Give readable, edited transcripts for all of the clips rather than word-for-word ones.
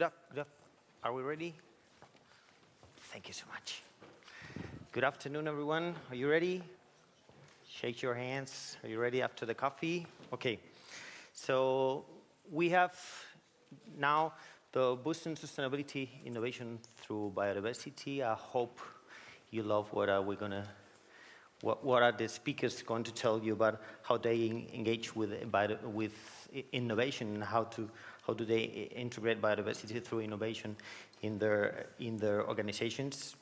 Are we ready? Thank you so much. Good afternoon, everyone. Are you ready? Shake your hands. Are you ready after the coffee? Okay. So we have now the boosting sustainability innovation through biodiversity. I hope you love what are the speakers going to tell you about how they engage with innovation and how do they integrate biodiversity through innovation in their organizations.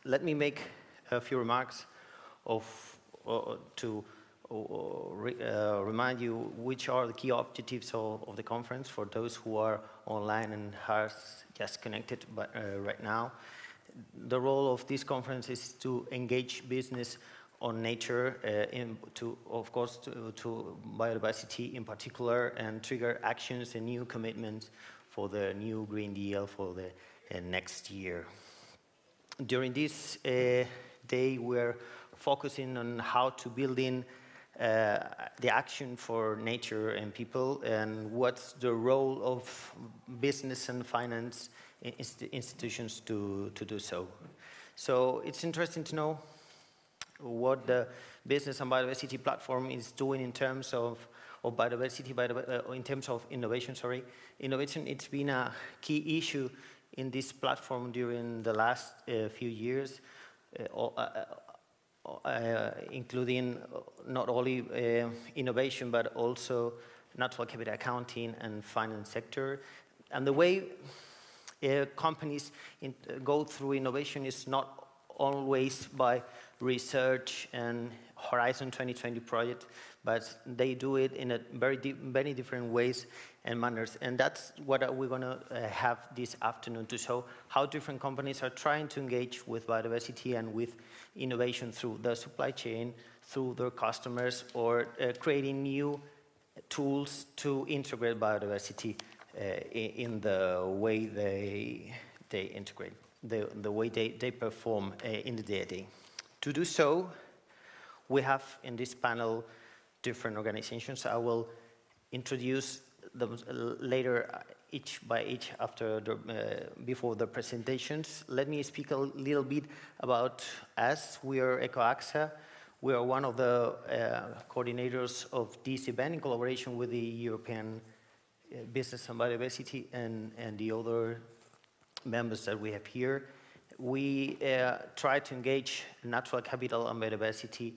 Let me make a few remarks to remind you which are the key objectives of the conference for those who are online and are just connected right now. The role of this conference is to engage business on nature, to biodiversity in particular, and trigger actions and new commitments for the new Green Deal for the next year. During this day, we're focusing on how to build in the action for nature and people, and what's the role of business and finance institutions to do so. So it's interesting to know what the Business and Biodiversity platform is doing in terms of biodiversity, in terms of innovation, Innovation, it's been a key issue in this platform during the last few years, including not only innovation, but also natural capital accounting and finance sector. And the way companies go through innovation is not always by research and Horizon 2020 project, but they do it in a many different ways and manners. And that's what we're going to have this afternoon, to show how different companies are trying to engage with biodiversity and with innovation through the supply chain, through their customers, or creating new tools to integrate biodiversity in the way they integrate, the way they perform in the day-to-day. To do so, we have in this panel different organizations. I will introduce them later, each by each, before the presentations. Let me speak a little bit about us. We are EcoAXA. We are one of the coordinators of this event in collaboration with the European Business and Biodiversity and the other members that we have here. We try to engage natural capital and biodiversity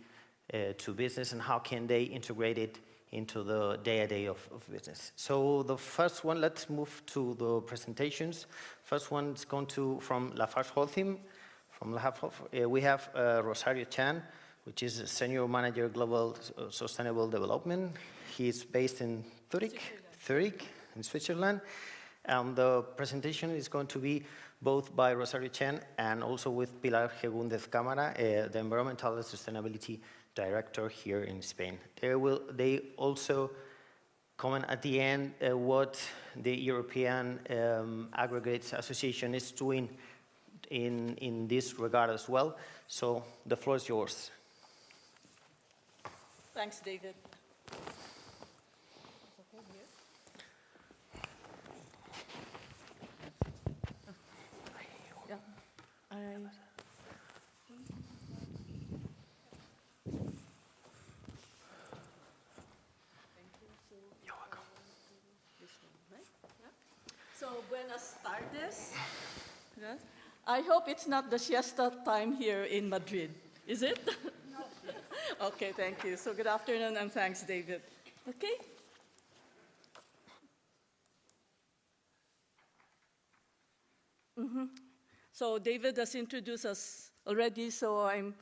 to business, and how can they integrate it into the day-to-day of business. So the first one, let's move to the presentations. First one is going to from LafargeHolcim. From LafargeHolcim, we have Rosario Chan, which is Senior Manager Global Sustainable Development. He is based in Zurich in Switzerland. And the presentation is going to be both by Rosario Chen and also with Pilar Gegúndez Cámara, the Environmental and Sustainability Director here in Spain. They also comment at the end what the European Aggregates Association is doing in this regard as well. So the floor is yours. Thanks, David. So, buenas tardes. Yes. I hope it's not the siesta time here in Madrid, is it? No. Okay, thank you. So good afternoon and thanks, David. Okay. So David has introduced us already, so I'm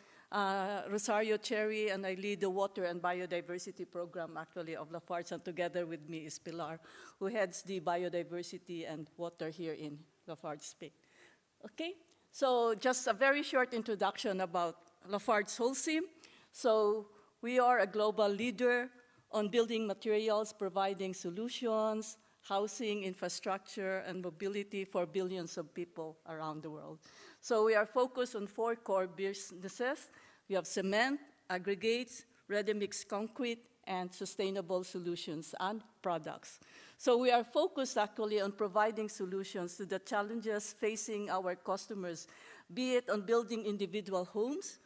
Rosario Cherry, and I lead the Water and Biodiversity Program, actually, of Lafarge, and together with me is Pilar, who heads the Biodiversity and Water here in Lafarge, Spain. Okay, so just a very short introduction about LafargeHolcim. So we are a global leader on building materials, providing solutions, housing, infrastructure, and mobility for billions of people around the world. So we are focused on 4 core businesses. We have cement, aggregates, ready-mix concrete, and sustainable solutions and products. So we are focused actually on providing solutions to the challenges facing our customers, be it on building individual homes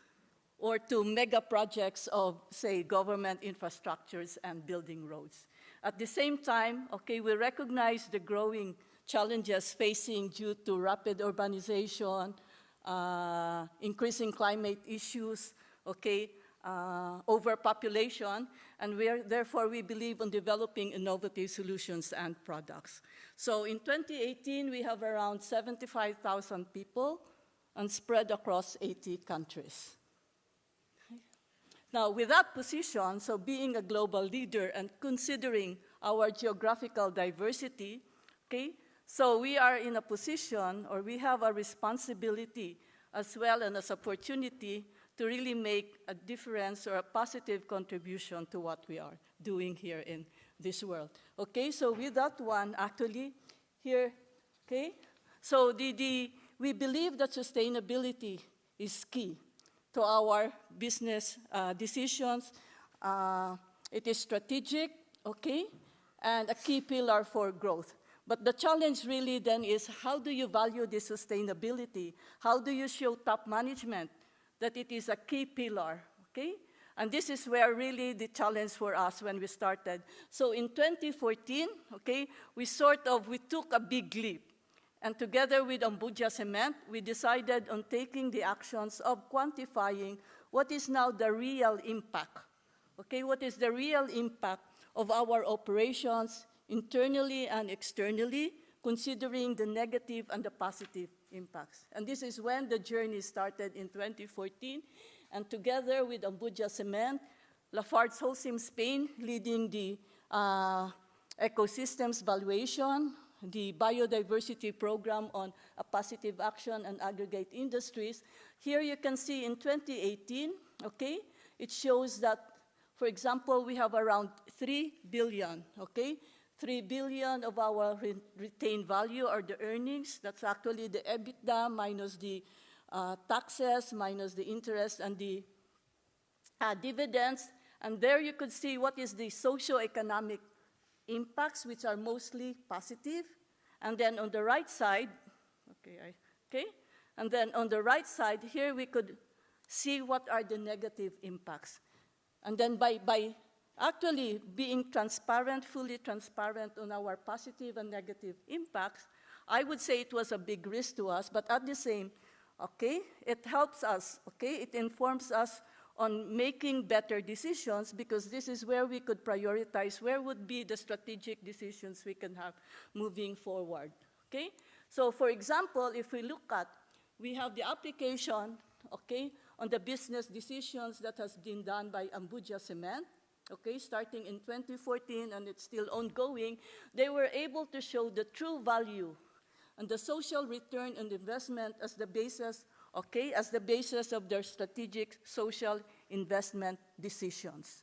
or to mega projects of, say, government infrastructures and building roads. At the same time, okay, we recognize the growing challenges facing due to rapid urbanization, increasing climate issues, okay, overpopulation, and therefore we believe in developing innovative solutions and products. So in 2018, we have around 75,000 people and spread across 80 countries. Now, with that position, so being a global leader and considering our geographical diversity, okay, so we are in a position, or we have a responsibility as well and as opportunity to really make a difference or a positive contribution to what we are doing here in this world. Okay, so with that one, actually, here, okay, so we believe that sustainability is key to our business decisions. It is strategic, okay, and a key pillar for growth. But the challenge really then is, how do you value this sustainability? How do you show top management that it is a key pillar, okay? And this is where really the challenge for us when we started. So in 2014, okay, we took a big leap. And together with Ambuja Cement, we decided on taking the actions of quantifying what is now the real impact. Okay, what is the real impact of our operations internally and externally, considering the negative and the positive impacts. And this is when the journey started in 2014. And together with Ambuja Cement, Lafarge Holcim Spain leading the ecosystems valuation, the biodiversity program on a positive action and aggregate industries. Here you can see in 2018, okay, it shows that, for example, we have around 3 billion, okay? 3 billion of our retained value are the earnings. That's actually the EBITDA minus the taxes, minus the interest and the dividends. And there you could see what is the socio-economic impacts, which are mostly positive. And then on the right side, okay, and then on the right side, here we could see what are the negative impacts. And then by actually being transparent, fully transparent on our positive and negative impacts, I would say it was a big risk to us, but at the same, okay, it helps us, okay, it informs us on making better decisions, because this is where we could prioritize where would be the strategic decisions we can have moving forward, okay? So for example, if we look at, we have the application, okay, on the business decisions that has been done by Ambuja Cement, okay, starting in 2014 and it's still ongoing. They were able to show the true value and the social return on investment as the basis, okay, as the basis of their strategic social investment decisions.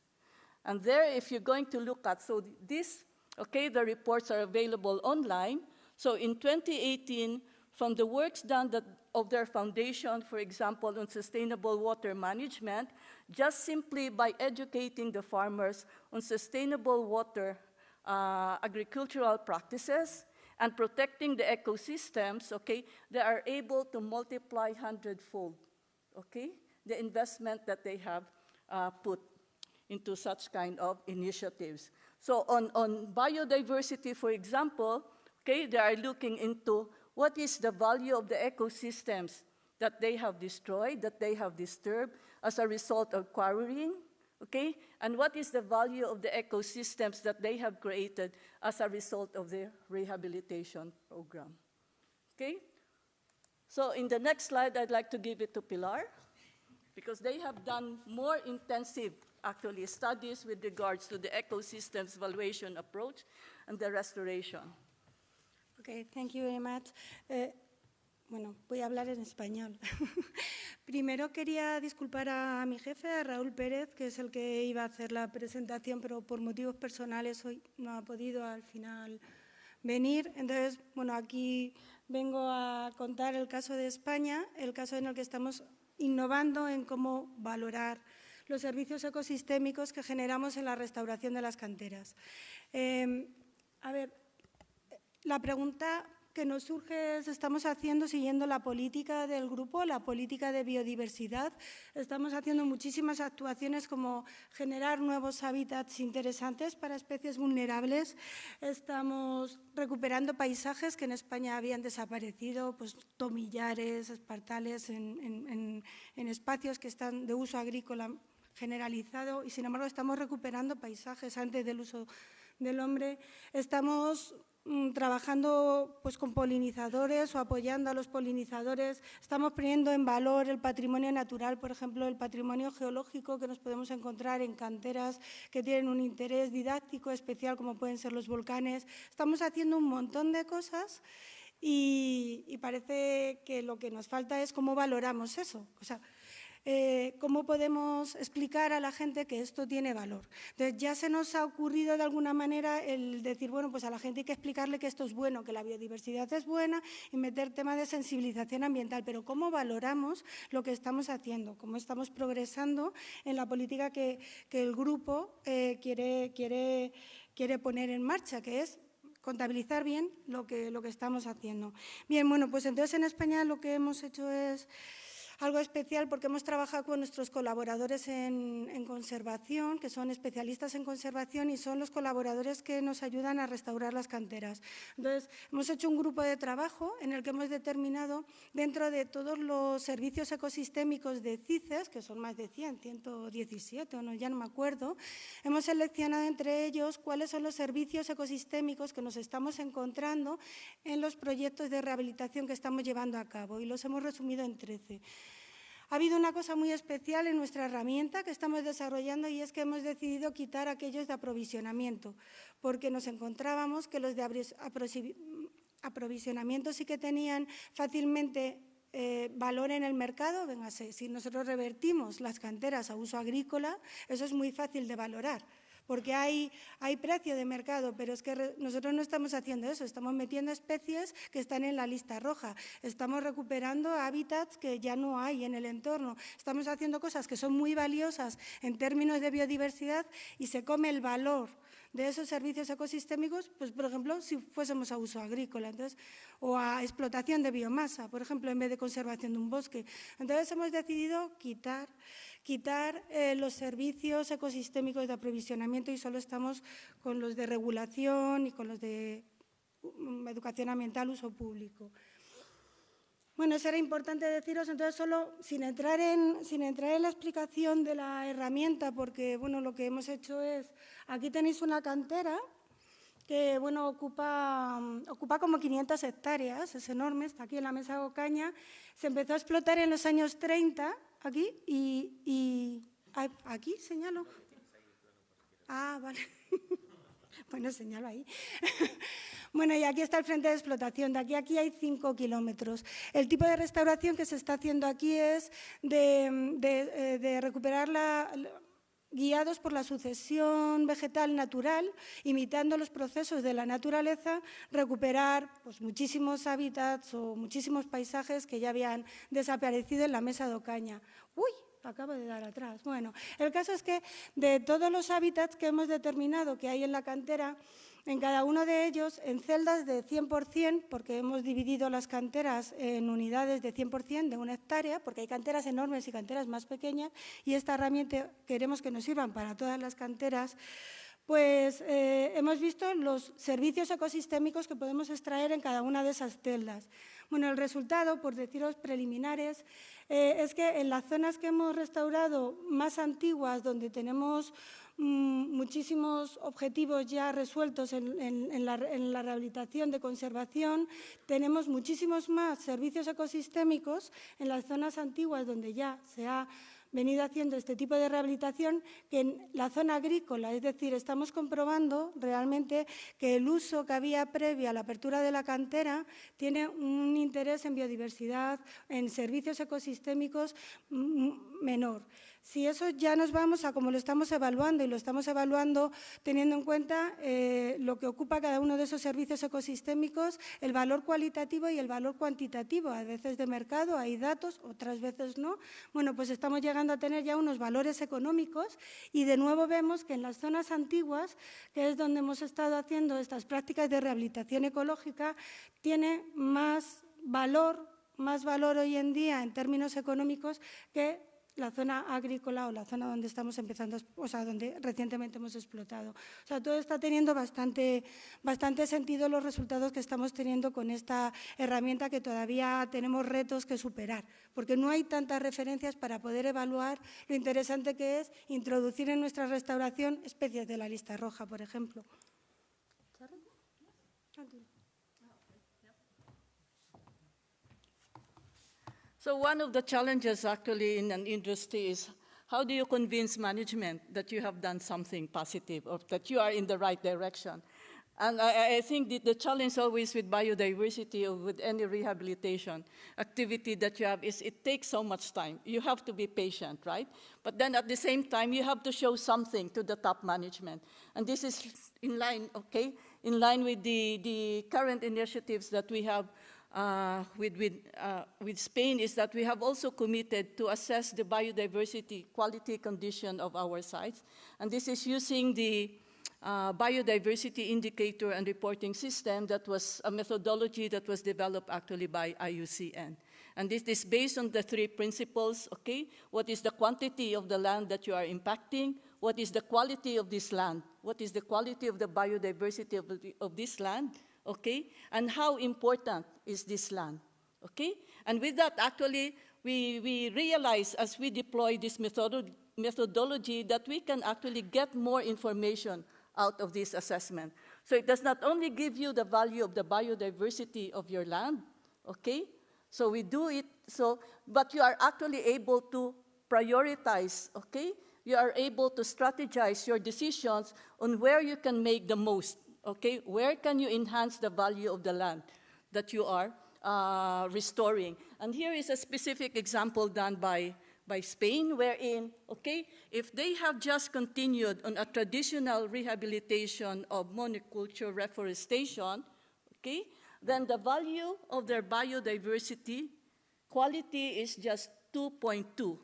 And there, if you're going to look at, so this, okay, the reports are available online. So in 2018, from the works done of their foundation, for example, on sustainable water management, just simply by educating the farmers on sustainable water agricultural practices and protecting the ecosystems, okay, they are able to multiply 100-fold, okay, the investment that they have put into such kind of initiatives. So on biodiversity, for example, okay, they are looking into what is the value of the ecosystems that they have destroyed, that they have disturbed as a result of quarrying, okay? And what is the value of the ecosystems that they have created as a result of the rehabilitation program, okay? So in the next slide, I'd like to give it to Pilar, because they have done more intensive, actually, studies with regards to the ecosystems valuation approach and the restoration. Okay, thank you very much. Bueno, voy a hablar en español. Primero quería disculpar a mi jefe, a Raúl Pérez, que es el que iba a hacer la presentación, pero por motivos personales hoy no ha podido al final venir. Entonces, bueno, aquí vengo a contar el caso de España, el caso en el que estamos innovando en cómo valorar los servicios ecosistémicos que generamos en la restauración de las canteras. A ver, la pregunta que nos surge es, ¿estamos haciendo, siguiendo la política del grupo, la política de biodiversidad? Estamos haciendo muchísimas actuaciones como generar nuevos hábitats interesantes para especies vulnerables. Estamos recuperando paisajes que en España habían desaparecido, pues tomillares, espartales, en espacios que están de uso agrícola generalizado y, sin embargo, estamos recuperando paisajes antes del uso del hombre. Estamos trabajando pues, con polinizadores o apoyando a los polinizadores. Estamos poniendo en valor el patrimonio natural, por ejemplo, el patrimonio geológico que nos podemos encontrar en canteras que tienen un interés didáctico especial, como pueden ser los volcanes. Estamos haciendo un montón de cosas y parece que lo que nos falta es cómo valoramos eso. O sea, cómo podemos explicar a la gente que esto tiene valor. Entonces, ya se nos ha ocurrido de alguna manera el decir, bueno, pues a la gente hay que explicarle que esto es bueno, que la biodiversidad es buena y meter temas de sensibilización ambiental, pero cómo valoramos lo que estamos haciendo, cómo estamos progresando en la política que el grupo quiere poner en marcha, que es contabilizar bien lo que estamos haciendo. Bien, bueno, pues entonces en España lo que hemos hecho es algo especial porque hemos trabajado con nuestros colaboradores en conservación, que son especialistas en conservación y son los colaboradores que nos ayudan a restaurar las canteras. Entonces, hemos hecho un grupo de trabajo en el que hemos determinado, dentro de todos los servicios ecosistémicos de CICES, que son más de 117, o no, ya no me acuerdo, hemos seleccionado entre ellos cuáles son los servicios ecosistémicos que nos estamos encontrando en los proyectos de rehabilitación que estamos llevando a cabo y los hemos resumido en 13. Ha habido una cosa muy especial en nuestra herramienta que estamos desarrollando y es que hemos decidido quitar aquellos de aprovisionamiento, porque nos encontrábamos que los de aprovisionamiento sí que tenían fácilmente valor en el mercado. Véngase, si nosotros revertimos las canteras a uso agrícola, eso es muy fácil de valorar, porque hay precio de mercado, pero es que nosotros no estamos haciendo eso, estamos metiendo especies que están en la lista roja, estamos recuperando hábitats que ya no hay en el entorno, estamos haciendo cosas que son muy valiosas en términos de biodiversidad y se come el valor de esos servicios ecosistémicos, pues por ejemplo, si fuésemos a uso agrícola, entonces, o a explotación de biomasa, por ejemplo, en vez de conservación de un bosque. Entonces hemos decidido quitar los servicios ecosistémicos de aprovisionamiento y solo estamos con los de regulación y con los de educación ambiental, uso público. Bueno, eso era importante deciros, entonces solo sin entrar en la explicación de la herramienta, porque bueno, lo que hemos hecho es, aquí tenéis una cantera que bueno, ocupa como 500 hectáreas, es enorme, está aquí en la mesa de Ocaña, se empezó a explotar en los años 30, aquí, y aquí señalo. Ah, vale. Bueno, señalo ahí. Bueno, y aquí está el frente de explotación. De aquí a aquí hay 5 kilómetros. El tipo de restauración que se está haciendo aquí es de recuperar guiados por la sucesión vegetal natural, imitando los procesos de la naturaleza, recuperar pues, muchísimos hábitats o muchísimos paisajes que ya habían desaparecido en la mesa de Ocaña. ¡Uy! Acabo de dar atrás. Bueno, el caso es que de todos los hábitats que hemos determinado que hay en la cantera, en cada uno de ellos, en celdas de 100%, porque hemos dividido las canteras en unidades de 100% de 1 hectárea, porque hay canteras enormes y canteras más pequeñas, y esta herramienta queremos que nos sirvan para todas las canteras, pues hemos visto los servicios ecosistémicos que podemos extraer en cada una de esas celdas. Bueno, el resultado, por deciros preliminares, es que en las zonas que hemos restaurado más antiguas, donde tenemos muchísimos objetivos ya resueltos en la rehabilitación de conservación, tenemos muchísimos más servicios ecosistémicos en las zonas antiguas donde ya se ha venido haciendo este tipo de rehabilitación que en la zona agrícola, es decir, estamos comprobando realmente que el uso que había previo a la apertura de la cantera tiene un interés en biodiversidad, en servicios ecosistémicos menor. Si eso ya nos vamos a cómo lo estamos evaluando, y lo estamos evaluando teniendo en cuenta lo que ocupa cada uno de esos servicios ecosistémicos, el valor cualitativo y el valor cuantitativo. A veces de mercado hay datos, otras veces no. Bueno, pues estamos llegando llegando a tener ya unos valores económicos y de nuevo vemos que en las zonas antiguas, que es donde hemos estado haciendo estas prácticas de rehabilitación ecológica, tiene más valor hoy en día en términos económicos que la zona agrícola o la zona donde estamos empezando, o sea, donde recientemente hemos explotado. O sea, todo está teniendo bastante sentido los resultados que estamos teniendo con esta herramienta, que todavía tenemos retos que superar, porque no hay tantas referencias para poder evaluar lo interesante que es introducir en nuestra restauración especies de la lista roja, por ejemplo. So one of the challenges actually in an industry is how do you convince management that you have done something positive or that you are in the right direction? And I think the challenge always with biodiversity or with any rehabilitation activity that you have is it takes so much time. You have to be patient, right? But then at the same time, you have to show something to the top management. And this is in line, okay, in line with the current initiatives that we have with Spain, is that we have also committed to assess the biodiversity quality condition of our sites. And this is using the biodiversity indicator and reporting system that was a methodology that was developed actually by IUCN. And this is based on the 3 principles, okay? What is the quantity of the land that you are impacting? What is the quality of this land? What is the quality of the biodiversity of this land? Okay, and how important is this land, okay? And with that, actually, we realize as we deploy this methodology that we can actually get more information out of this assessment. So it does not only give you the value of the biodiversity of your land, okay? So we do it, but you are actually able to prioritize, okay? You are able to strategize your decisions on where you can make the most. Okay, where can you enhance the value of the land that you are restoring? And here is a specific example done by Spain, wherein, okay, if they have just continued on a traditional rehabilitation of monoculture reforestation, okay, then the value of their biodiversity quality is just 2.2.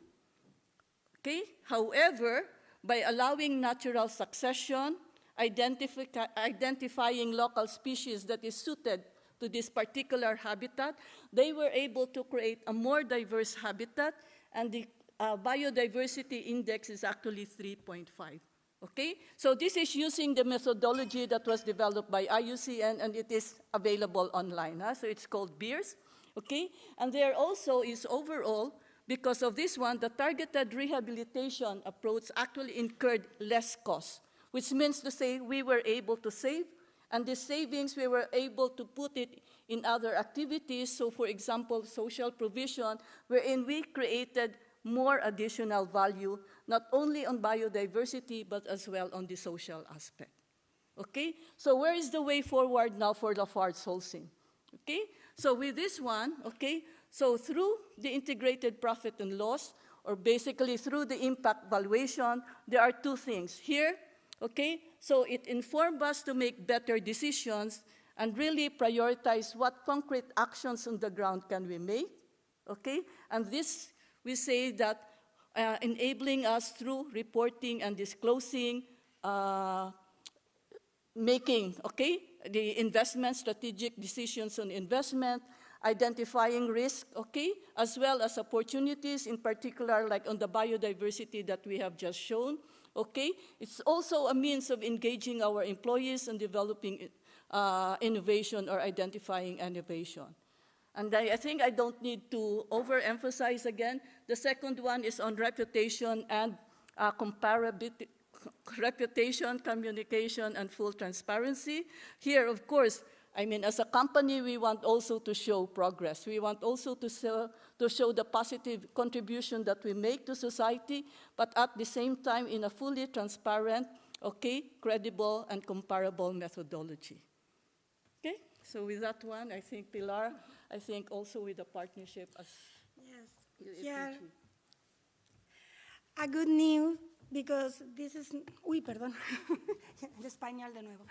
Okay, however, by allowing natural succession, identifying local species that is suited to this particular habitat, they were able to create a more diverse habitat, and the biodiversity index is actually 3.5. Okay? So this is using the methodology that was developed by IUCN, and it is available online. So it's called BEARS. Okay? And there also is overall, because of this one, the targeted rehabilitation approach actually incurred less cost, which means to say we were able to save, and the savings we were able to put it in other activities. So for example, social provision, wherein we created more additional value, not only on biodiversity, but as well on the social aspect. Okay? So where is the way forward now for Lafarge Holcim? Okay? So with this one, okay, so through the integrated profit and loss, or basically through the impact valuation, there are 2 things. Here, okay, so it informed us to make better decisions and really prioritize what concrete actions on the ground can we make, okay? And this, we say that enabling us through reporting and disclosing, making, okay, the investment, strategic decisions on investment, identifying risk, okay, as well as opportunities, in particular like on the biodiversity that we have just shown. Okay, it's also a means of engaging our employees and developing innovation or identifying innovation. And I think I don't need to overemphasize again. The second one is on reputation and comparability, reputation, communication, and full transparency. Here, of course, I mean, as a company, we want also to show progress. We want also to show the positive contribution that we make to society, but at the same time in a fully transparent, okay, credible, and comparable methodology. Okay, so with that one, I think, Pilar, I think also with the partnership as... Yes, yeah. A good news, because this is... Uy, perdón, el español de nuevo.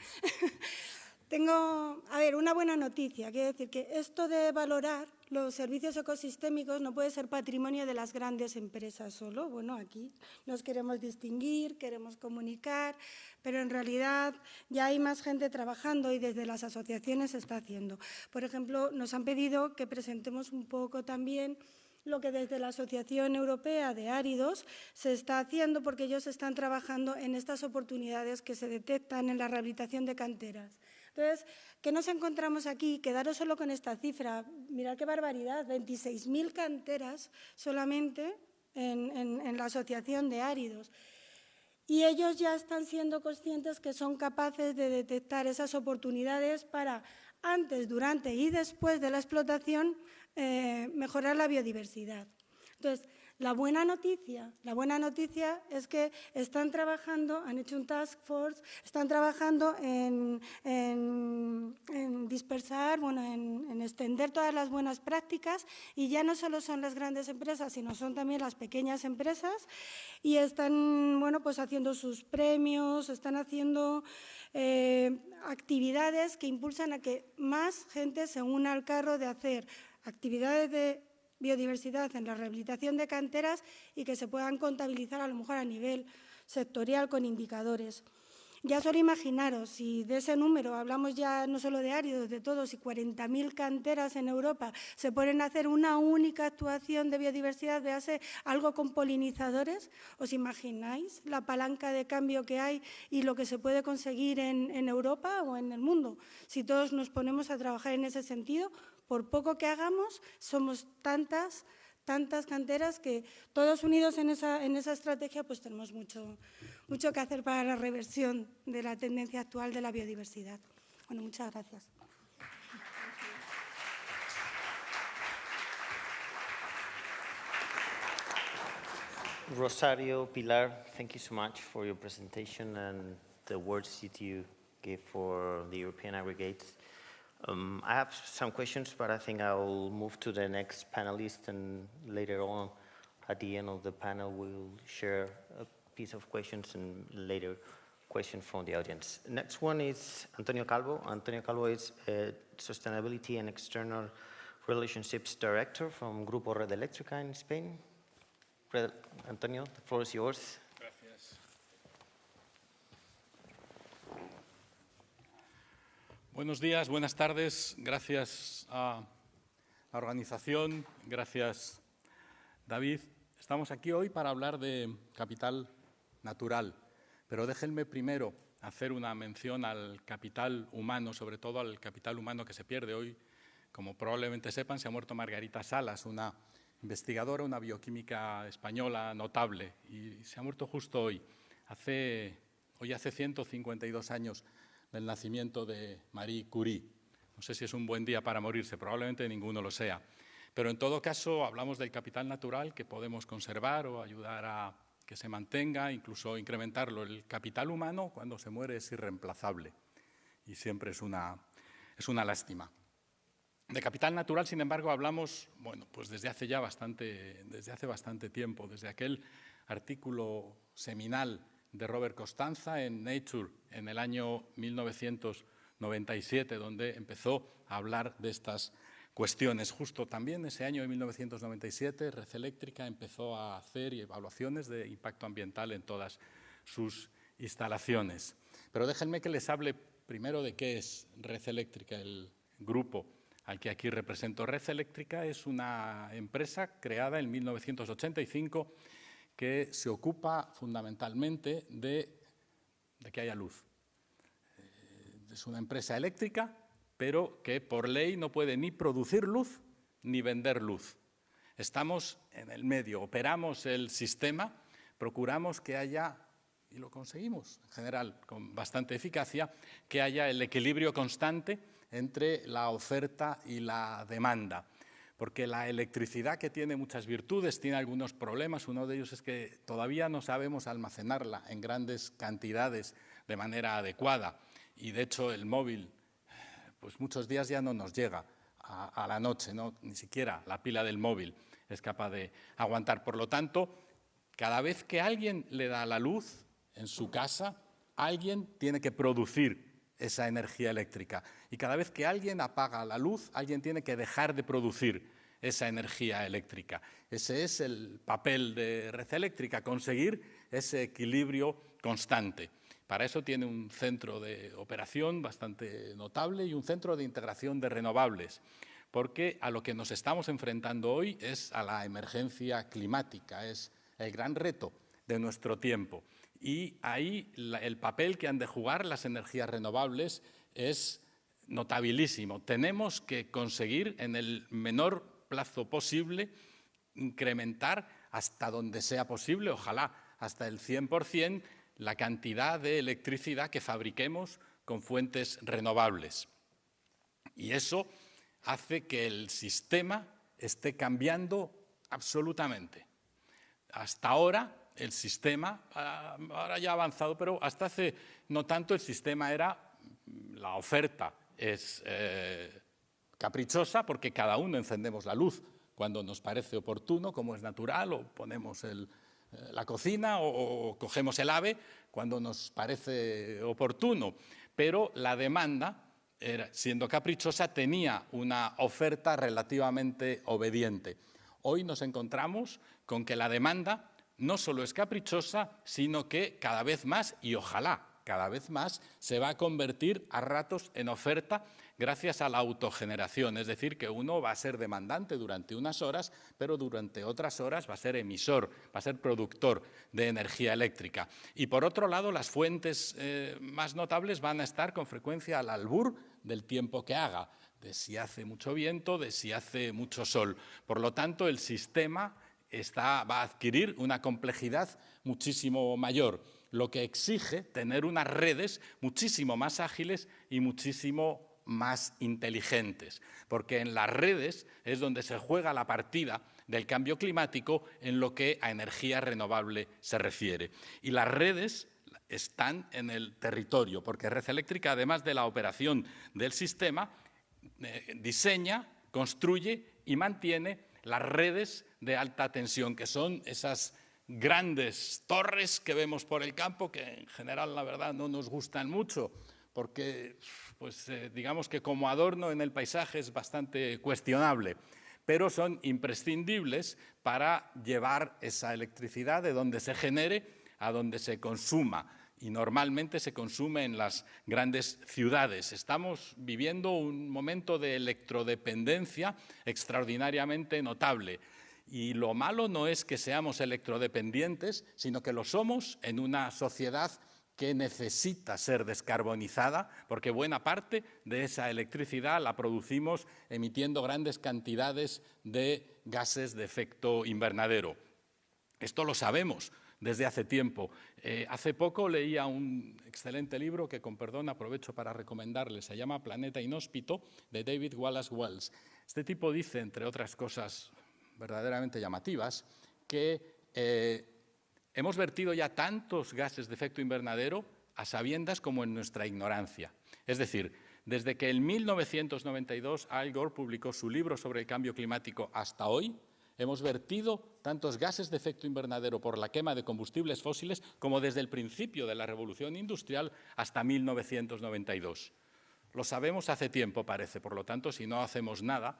Tengo, a ver, una buena noticia. Quiero decir que esto de valorar los servicios ecosistémicos no puede ser patrimonio de las grandes empresas solo. Bueno, aquí nos queremos distinguir, queremos comunicar, pero en realidad ya hay más gente trabajando y desde las asociaciones se está haciendo. Por ejemplo, nos han pedido que presentemos un poco también lo que desde la Asociación Europea de Áridos se está haciendo, porque ellos están trabajando en estas oportunidades que se detectan en la rehabilitación de canteras. Entonces, ¿qué nos encontramos aquí? Quedaros solo con esta cifra. Mirad qué barbaridad, 26.000 canteras solamente en la Asociación de Áridos. Y ellos ya están siendo conscientes que son capaces de detectar esas oportunidades para, antes, durante y después de la explotación, mejorar la biodiversidad. Entonces, la buena noticia es que están trabajando, han hecho un task force, están trabajando en dispersar, bueno, en extender todas las buenas prácticas, y ya no solo son las grandes empresas, sino son también las pequeñas empresas, y están, bueno, pues haciendo sus premios, están haciendo actividades que impulsan a que más gente se una al carro de hacer actividades de biodiversidad en la rehabilitación de canteras y que se puedan contabilizar a lo mejor a nivel sectorial con indicadores. Ya solo imaginaros, si de ese número hablamos ya no solo de áridos, de todos, y 40.000 canteras en Europa se ponen a hacer una única actuación de biodiversidad, véase algo con polinizadores, ¿os imagináis la palanca de cambio que hay y lo que se puede conseguir en Europa o en el mundo? Si todos nos ponemos a trabajar en ese sentido, por poco que hagamos, somos tantas canteras que todos unidos en esa estrategia pues tenemos mucho que hacer para la reversión de la tendencia actual de la biodiversidad. Bueno, muchas gracias. Rosario, Pilar, thank you so much for your presentation and the words that you gave for the European aggregates. I have some questions, but I think I'll move to the next panelist, and later on, at the end of the panel, we'll share a piece of questions and later questions from the audience. Next one is Antonio Calvo. Antonio Calvo is Sustainability and External Relationships Director from Grupo Red Eléctrica in Spain. Antonio, the floor is yours. Gracias. Buenos días, buenas tardes. Gracias a la organización, gracias David. Estamos aquí hoy para hablar de capital natural, pero déjenme primero hacer una mención al capital humano, sobre todo al capital humano que se pierde hoy. Como probablemente sepan, se ha muerto Margarita Salas, una investigadora, una bioquímica española notable, y se ha muerto justo hoy. Hoy hace 152 años del nacimiento de Marie Curie. No sé si es un buen día para morirse, probablemente ninguno lo sea. Pero en todo caso hablamos del capital natural que podemos conservar o ayudar a que se mantenga, incluso incrementarlo. El capital humano cuando se muere es irreemplazable y siempre es una lástima. De capital natural, sin embargo, hablamos, bueno, pues desde hace bastante tiempo, desde aquel artículo seminal de Robert Costanza en Nature en el año 1997, donde empezó a hablar de estas cuestiones. Justo también ese año de 1997, Red Eléctrica empezó a hacer evaluaciones de impacto ambiental en todas sus instalaciones. Pero déjenme que les hable primero de qué es Red Eléctrica, el grupo al que aquí represento. Red Eléctrica es una empresa creada en 1985 que se ocupa fundamentalmente de que haya luz. Es una empresa eléctrica, pero que por ley no puede ni producir luz ni vender luz. Estamos en el medio, operamos el sistema, procuramos que haya, y lo conseguimos en general con bastante eficacia, que haya el equilibrio constante entre la oferta y la demanda. Porque la electricidad, que tiene muchas virtudes, tiene algunos problemas. Uno de ellos es que todavía no sabemos almacenarla en grandes cantidades de manera adecuada. Y de hecho el móvil, pues muchos días ya no nos llega a la noche, ¿no? Ni siquiera la pila del móvil es capaz de aguantar. Por lo tanto, cada vez que alguien le da la luz en su casa, alguien tiene que producir esa energía eléctrica. Y cada vez que alguien apaga la luz, alguien tiene que dejar de producir esa energía eléctrica. Ese es el papel de Red Eléctrica, conseguir ese equilibrio constante. Para eso tiene un centro de operación bastante notable y un centro de integración de renovables, porque a lo que nos estamos enfrentando hoy es a la emergencia climática, es el gran reto de nuestro tiempo. Y ahí el papel que han de jugar las energías renovables es notabilísimo. Tenemos que conseguir en el menor plazo posible incrementar hasta donde sea posible, ojalá hasta el 100%, la cantidad de electricidad que fabriquemos con fuentes renovables. Y eso hace que el sistema esté cambiando absolutamente. Hasta ahora el sistema, ahora ya ha avanzado, pero hasta hace no tanto el sistema era, la oferta es caprichosa porque cada uno encendemos la luz cuando nos parece oportuno, como es natural, o ponemos la cocina o cogemos el AVE cuando nos parece oportuno. Pero la demanda, siendo caprichosa, tenía una oferta relativamente obediente. Hoy nos encontramos con que la demanda no solo es caprichosa, sino que cada vez más, y ojalá cada vez más, se va a convertir a ratos en oferta gracias a la autogeneración. Es decir, que uno va a ser demandante durante unas horas, pero durante otras horas va a ser emisor, va a ser productor de energía eléctrica. Y por otro lado, las fuentes más notables van a estar con frecuencia al albur del tiempo que haga, de si hace mucho viento, de si hace mucho sol. Por lo tanto, el sistema va a adquirir una complejidad muchísimo mayor, lo que exige tener unas redes muchísimo más ágiles y muchísimo más inteligentes, porque en las redes es donde se juega la partida del cambio climático en lo que a energía renovable se refiere. Y las redes están en el territorio, porque Red Eléctrica, además de la operación del sistema, diseña, construye y mantiene las redes de alta tensión, que son esas grandes torres que vemos por el campo, que en general, la verdad, no nos gustan mucho, porque digamos que como adorno en el paisaje es bastante cuestionable, pero son imprescindibles para llevar esa electricidad de donde se genere a donde se consuma. Y normalmente se consume en las grandes ciudades. Estamos viviendo un momento de electrodependencia extraordinariamente notable. Y lo malo no es que seamos electrodependientes, sino que lo somos en una sociedad que necesita ser descarbonizada, porque buena parte de esa electricidad la producimos emitiendo grandes cantidades de gases de efecto invernadero. Esto lo sabemos desde hace tiempo. Hace poco leía un excelente libro que, con perdón, aprovecho para recomendarles. Se llama Planeta Inhóspito, de David Wallace Wells. Este tipo dice, entre otras cosas verdaderamente llamativas, que hemos vertido ya tantos gases de efecto invernadero a sabiendas como en nuestra ignorancia. Es decir, desde que en 1992 Al Gore publicó su libro sobre el cambio climático hasta hoy, hemos vertido tantos gases de efecto invernadero por la quema de combustibles fósiles como desde el principio de la revolución industrial hasta 1992. Lo sabemos hace tiempo, parece. Por lo tanto, si no hacemos nada,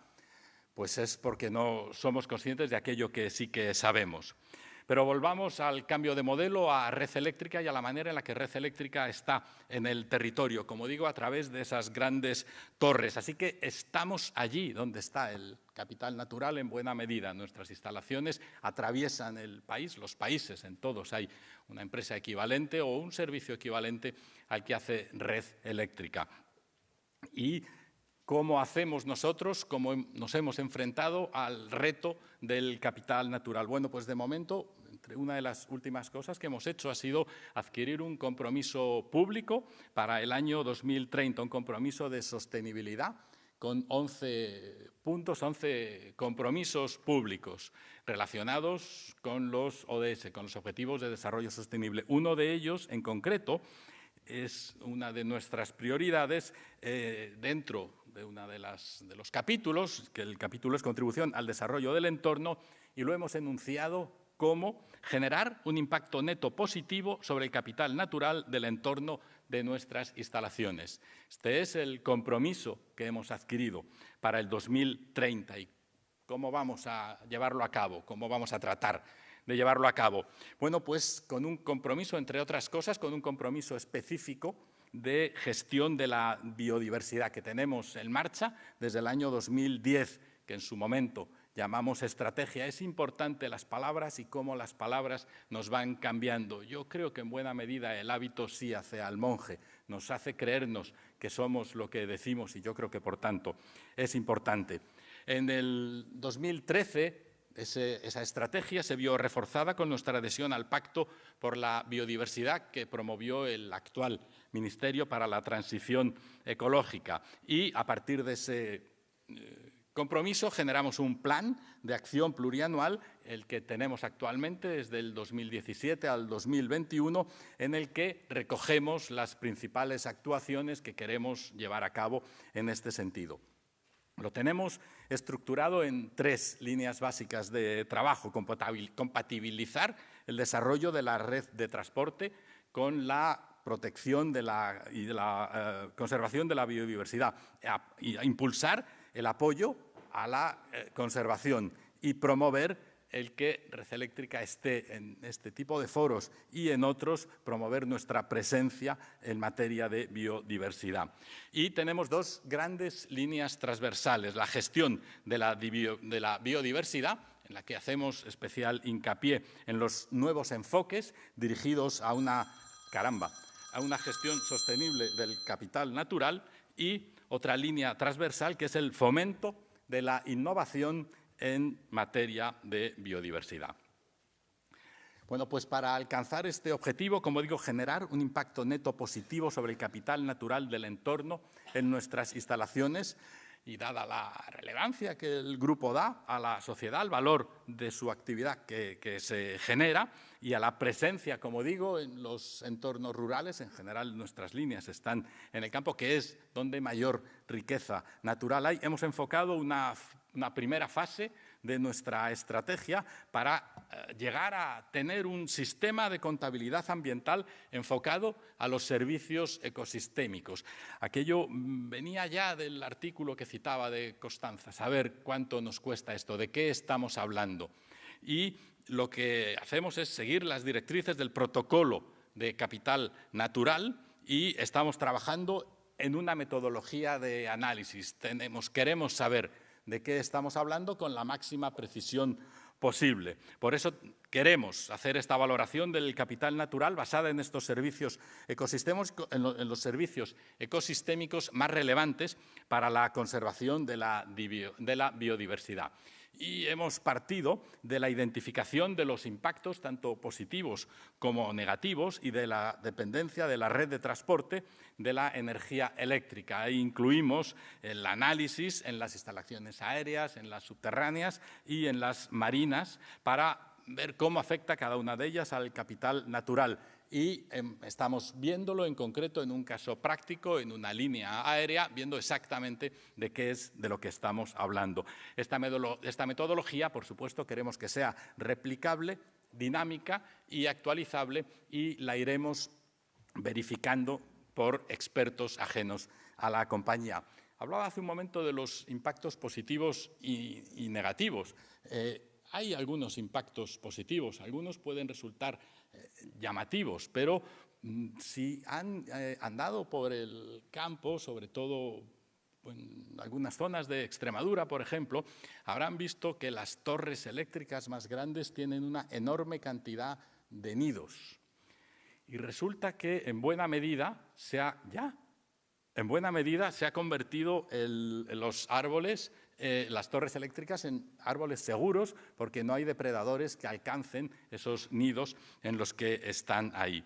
pues es porque no somos conscientes de aquello que sí que sabemos. Pero volvamos al cambio de modelo, a Red Eléctrica y a la manera en la que Red Eléctrica está en el territorio, como digo, a través de esas grandes torres. Así que estamos allí donde está el capital natural en buena medida. Nuestras instalaciones atraviesan el país, los países, en todos hay una empresa equivalente o un servicio equivalente al que hace Red Eléctrica. Y ¿cómo hacemos nosotros? ¿Cómo nos hemos enfrentado al reto del capital natural? Bueno, pues de momento, una de las últimas cosas que hemos hecho ha sido adquirir un compromiso público para el año 2030, un compromiso de sostenibilidad con 11 puntos, 11 compromisos públicos relacionados con los ODS, con los Objetivos de Desarrollo Sostenible. Uno de ellos, en concreto, es una de nuestras prioridades dentro de uno de los capítulos, que el capítulo es Contribución al Desarrollo del Entorno, y lo hemos enunciado como generar un impacto neto positivo sobre el capital natural del entorno de nuestras instalaciones. Este es el compromiso que hemos adquirido para el 2030 y cómo vamos a llevarlo a cabo, cómo vamos a tratar de llevarlo a cabo. Bueno, pues con un compromiso, entre otras cosas, con un compromiso específico de gestión de la biodiversidad que tenemos en marcha desde el año 2010, que en su momento llamamos estrategia. Es importante las palabras y cómo las palabras nos van cambiando. Yo creo que en buena medida el hábito sí hace al monje, nos hace creernos que somos lo que decimos y yo creo que, por tanto, es importante. En el 2013, esa estrategia se vio reforzada con nuestra adhesión al Pacto por la Biodiversidad que promovió el actual Ministerio para la Transición Ecológica. Y a partir de ese compromiso generamos un plan de acción plurianual, el que tenemos actualmente desde el 2017 al 2021, en el que recogemos las principales actuaciones que queremos llevar a cabo en este sentido. Lo tenemos estructurado en 3 líneas básicas de trabajo: compatibilizar el desarrollo de la red de transporte con la protección y la conservación de la biodiversidad, impulsar el apoyo a la conservación y promover el que Red Eléctrica esté en este tipo de foros y en otros, promover nuestra presencia en materia de biodiversidad. Y tenemos 2 grandes líneas transversales: la gestión de la biodiversidad, en la que hacemos especial hincapié en los nuevos enfoques dirigidos a una gestión sostenible del capital natural, y otra línea transversal que es el fomento de la innovación en materia de biodiversidad. Bueno, pues para alcanzar este objetivo, como digo, generar un impacto neto positivo sobre el capital natural del entorno en nuestras instalaciones, y dada la relevancia que el grupo da a la sociedad, al valor de su actividad que se genera y a la presencia, como digo, en los entornos rurales, en general nuestras líneas están en el campo, que es donde mayor riqueza natural hay, hemos enfocado una primera fase de nuestra estrategia para llegar a tener un sistema de contabilidad ambiental enfocado a los servicios ecosistémicos. Aquello venía ya del artículo que citaba de Constanza, saber cuánto nos cuesta esto, de qué estamos hablando. Y lo que hacemos es seguir las directrices del protocolo de capital natural y estamos trabajando en una metodología de análisis. Queremos saber de qué estamos hablando con la máxima precisión posible. Por eso queremos hacer esta valoración del capital natural basada en estos servicios ecosistémicos, en los servicios ecosistémicos más relevantes para la conservación de la biodiversidad. Y hemos partido de la identificación de los impactos tanto positivos como negativos y de la dependencia de la red de transporte de la energía eléctrica. Ahí incluimos el análisis en las instalaciones aéreas, en las subterráneas y en las marinas para ver cómo afecta cada una de ellas al capital natural. Y estamos viéndolo en concreto en un caso práctico, en una línea aérea, viendo exactamente de qué es de lo que estamos hablando. Esta metodología, por supuesto, queremos que sea replicable, dinámica y actualizable, y la iremos verificando por expertos ajenos a la compañía. Hablaba hace un momento de los impactos positivos y negativos. Hay algunos impactos positivos, algunos pueden resultar llamativos, pero si han andado por el campo, sobre todo en algunas zonas de Extremadura, por ejemplo, habrán visto que las torres eléctricas más grandes tienen una enorme cantidad de nidos. Y resulta que en buena medida se ha convertido los árboles, las torres eléctricas, en árboles seguros, porque no hay depredadores que alcancen esos nidos en los que están ahí.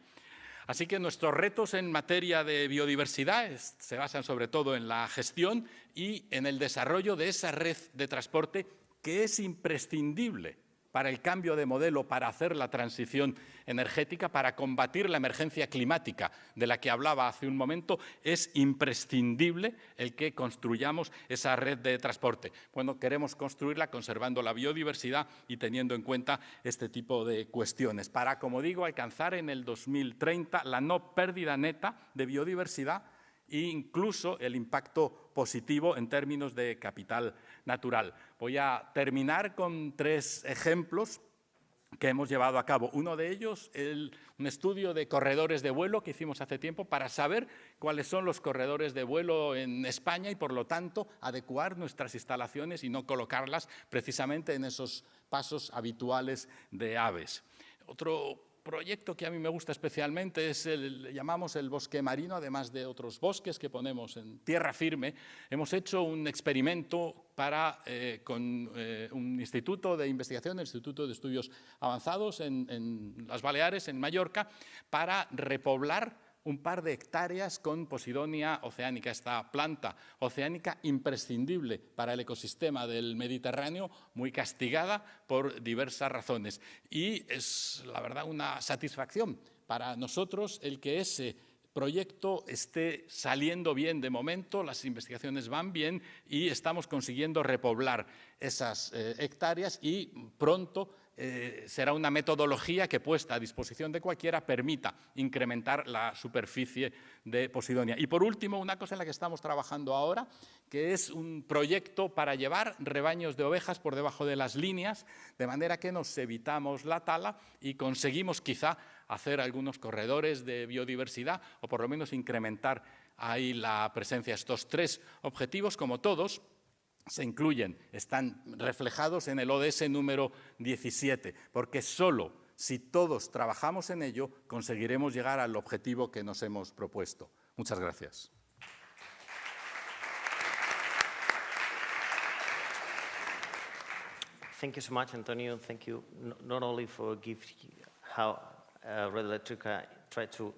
Así que nuestros retos en materia de biodiversidad se basan sobre todo en la gestión y en el desarrollo de esa red de transporte que es imprescindible para el cambio de modelo, para hacer la transición energética, para combatir la emergencia climática de la que hablaba hace un momento, es imprescindible el que construyamos esa red de transporte. Bueno, queremos construirla conservando la biodiversidad y teniendo en cuenta este tipo de cuestiones, para, como digo, alcanzar en el 2030 la no pérdida neta de biodiversidad e incluso el impacto positivo en términos de capital natural. Voy a terminar con 3 ejemplos que hemos llevado a cabo. Uno de ellos, un estudio de corredores de vuelo que hicimos hace tiempo para saber cuáles son los corredores de vuelo en España y, por lo tanto, adecuar nuestras instalaciones y no colocarlas precisamente en esos pasos habituales de aves. Otro proyecto que a mí me gusta especialmente es le llamamos el bosque marino, además de otros bosques que ponemos en tierra firme. Hemos hecho un experimento con un instituto de investigación, el Instituto de Estudios Avanzados en las Baleares, en Mallorca, para repoblar un par de hectáreas con Posidonia oceanica, esta planta oceánica imprescindible para el ecosistema del Mediterráneo, muy castigada por diversas razones. Y es, la verdad, una satisfacción para nosotros el que ese proyecto esté saliendo bien de momento, las investigaciones van bien y estamos consiguiendo repoblar esas hectáreas y pronto será una metodología que, puesta a disposición de cualquiera, permita incrementar la superficie de Posidonia. Y por último, una cosa en la que estamos trabajando ahora, que es un proyecto para llevar rebaños de ovejas por debajo de las líneas, de manera que nos evitamos la tala y conseguimos quizá hacer algunos corredores de biodiversidad o por lo menos incrementar ahí la presencia. Estos 3 objetivos, como todos, se incluyen, están reflejados en el ODS número 17, porque solo si todos trabajamos en ello conseguiremos llegar al objetivo que nos hemos propuesto. Muchas gracias. Thank you so much, Antonio. Thank you not only for giving how Red Electrica try to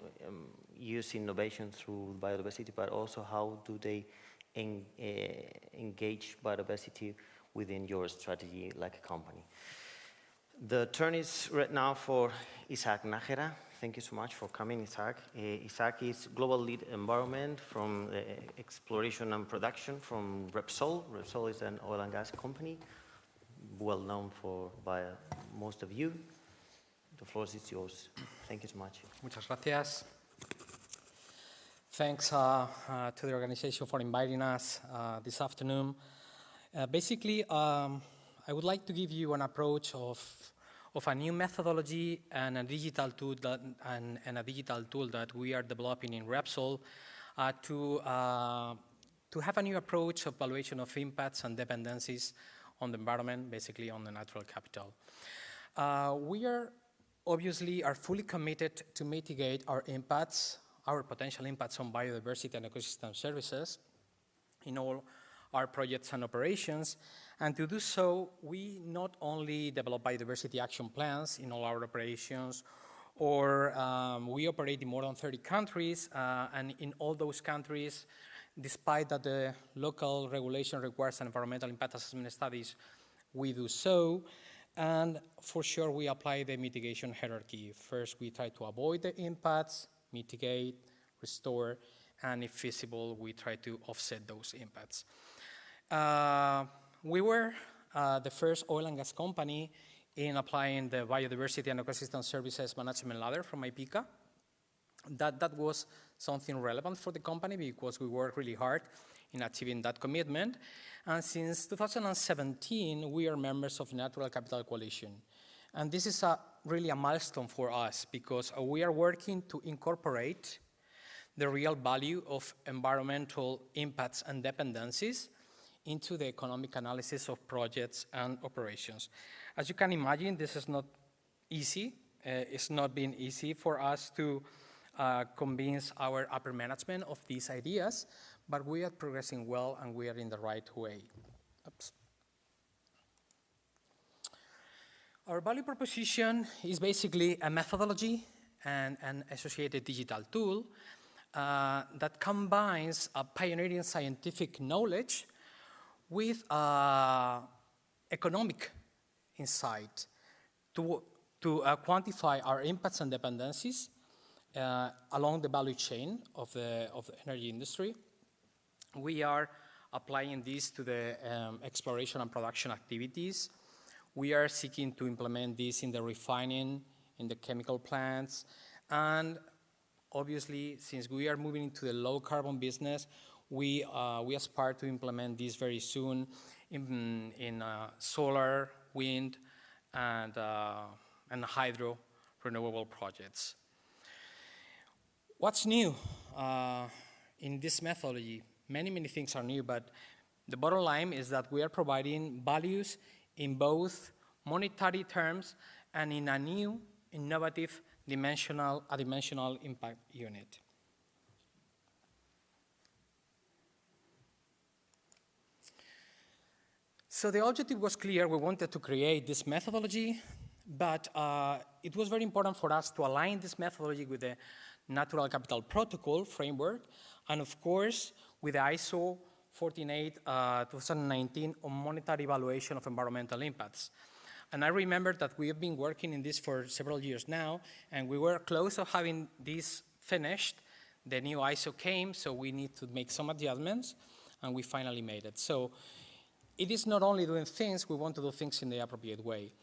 use innovation through biodiversity, but also how do they engage biodiversity within your strategy like a company. The turn is right now for Isaac Nájera. Thank you so much for coming, Isaac. Isaac is Global Lead Environment from Exploration and Production from Repsol. Repsol is an oil and gas company, well known by most of you. The floor is yours. Thank you so much. Muchas gracias. Thanks to the organization for inviting us this afternoon. Basically, I would like to give you an approach of a new methodology and a digital tool that we are developing in Repsol to have a new approach of evaluation of impacts and dependencies on the environment, basically on the natural capital. We are fully committed to mitigate our potential impacts on biodiversity and ecosystem services in all our projects and operations. And to do so, we not only develop biodiversity action plans in all our operations, or we operate in more than 30 countries, and in all those countries, despite that the local regulation requires an environmental impact assessment studies, we do so. And for sure, we apply the mitigation hierarchy. First, we try to avoid the impacts, mitigate, restore, and if feasible, we try to offset those impacts. We were the first oil and gas company in applying the Biodiversity and Ecosystem Services Management Ladder from IPICA. That was something relevant for the company because we worked really hard in achieving that commitment. And since 2017, we are members of Natural Capital Coalition. And this is really a milestone for us because we are working to incorporate the real value of environmental impacts and dependencies into the economic analysis of projects and operations. As you can imagine, this is not easy. It's not been easy for us to convince our upper management of these ideas, but we are progressing well and we are in the right way. Oops. Our value proposition is basically a methodology and an associated digital tool that combines a pioneering scientific knowledge with economic insight. to quantify our impacts and dependencies along the value chain of the energy industry. We are applying this to the exploration and production activities. We are seeking to implement this in the refining, in the chemical plants, and obviously, since we are moving into the low carbon business, we aspire to implement this very soon in solar, wind, and hydro renewable projects. What's new in this methodology? Many things are new, but the bottom line is that we are providing values in both monetary terms and in a new, innovative dimensional impact unit. So the objective was clear. We wanted to create this methodology, but it was very important for us to align this methodology with the Natural Capital Protocol framework, and of course, with the ISO 148/2019 on monetary evaluation of environmental impacts. And I remember that we have been working in this for several years now, and we were close to having this finished. The new ISO came, so we need to make some adjustments, and we finally made it. So it is not only doing things, we want to do things in the appropriate way.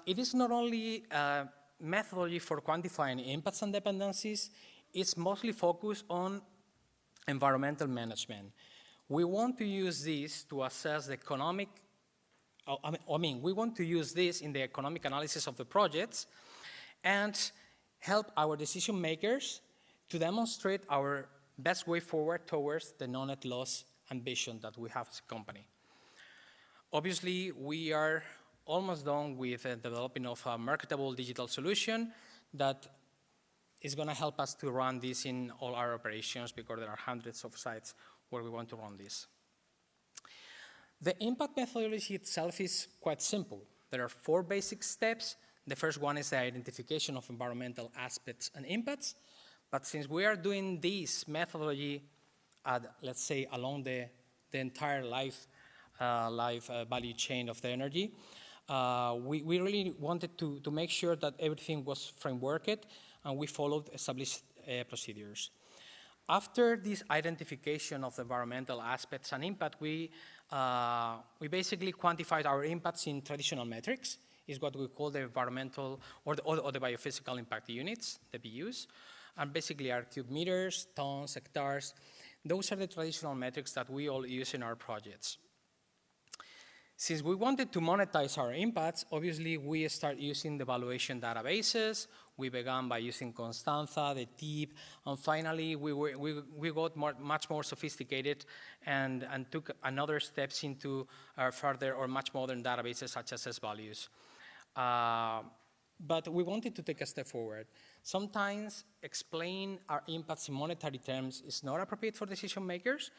It is not only a methodology for quantifying impacts and dependencies, it's mostly focused on environmental management. We want to use this to assess the economic, we want to use this in the economic analysis of the projects and help our decision makers to demonstrate our best way forward towards the no-net loss ambition that we have as a company. Obviously, we are almost done with the developing of a marketable digital solution that is going to help us to run this in all our operations, because there are hundreds of sites where we want to run this. The impact methodology itself is quite simple. There are 4 basic steps. The first one is the identification of environmental aspects and impacts. But since we are doing this methodology, let's say, along the entire life value chain of the energy, we really wanted to make sure that everything was frameworked, and we followed established procedures. After this identification of the environmental aspects and impact, we basically quantified our impacts in traditional metrics, is what we call the environmental or the biophysical impact units, the BUs, and basically are cube meters, tons, hectares. Those are the traditional metrics that we all use in our projects. Since we wanted to monetize our impacts, obviously we start using the valuation databases. We began by using Constanza, the TIP, and finally we got much more sophisticated and took another steps into further or much modern databases such as S-values. But we wanted to take a step forward. Sometimes explain our impacts in monetary terms is not appropriate for decision makers,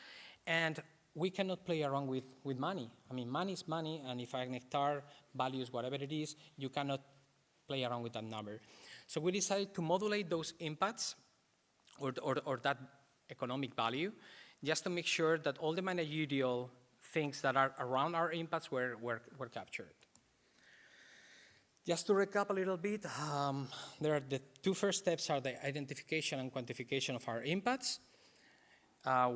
and we cannot play around with money. I mean, money is money, and if an hectare values whatever it is, you cannot play around with that number. So we decided to modulate those impacts or that economic value, just to make sure that all the managerial things that are around our impacts were captured. Just to recap a little bit, there are the 2 first steps are the identification and quantification of our impacts.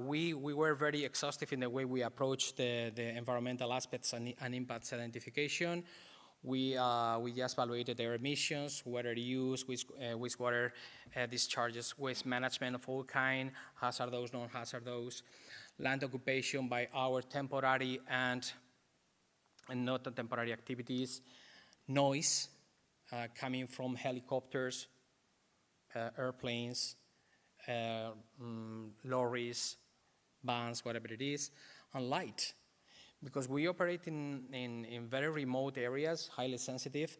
We were very exhaustive in the way we approached the environmental aspects and impacts identification. We just evaluated their emissions, water use, wastewater discharges, waste management of all kind, hazardous, non-hazardous, land occupation by our temporary and not temporary activities, noise coming from helicopters, airplanes, lorries, vans, whatever it is, and light. Because we operate in very remote areas, highly sensitive,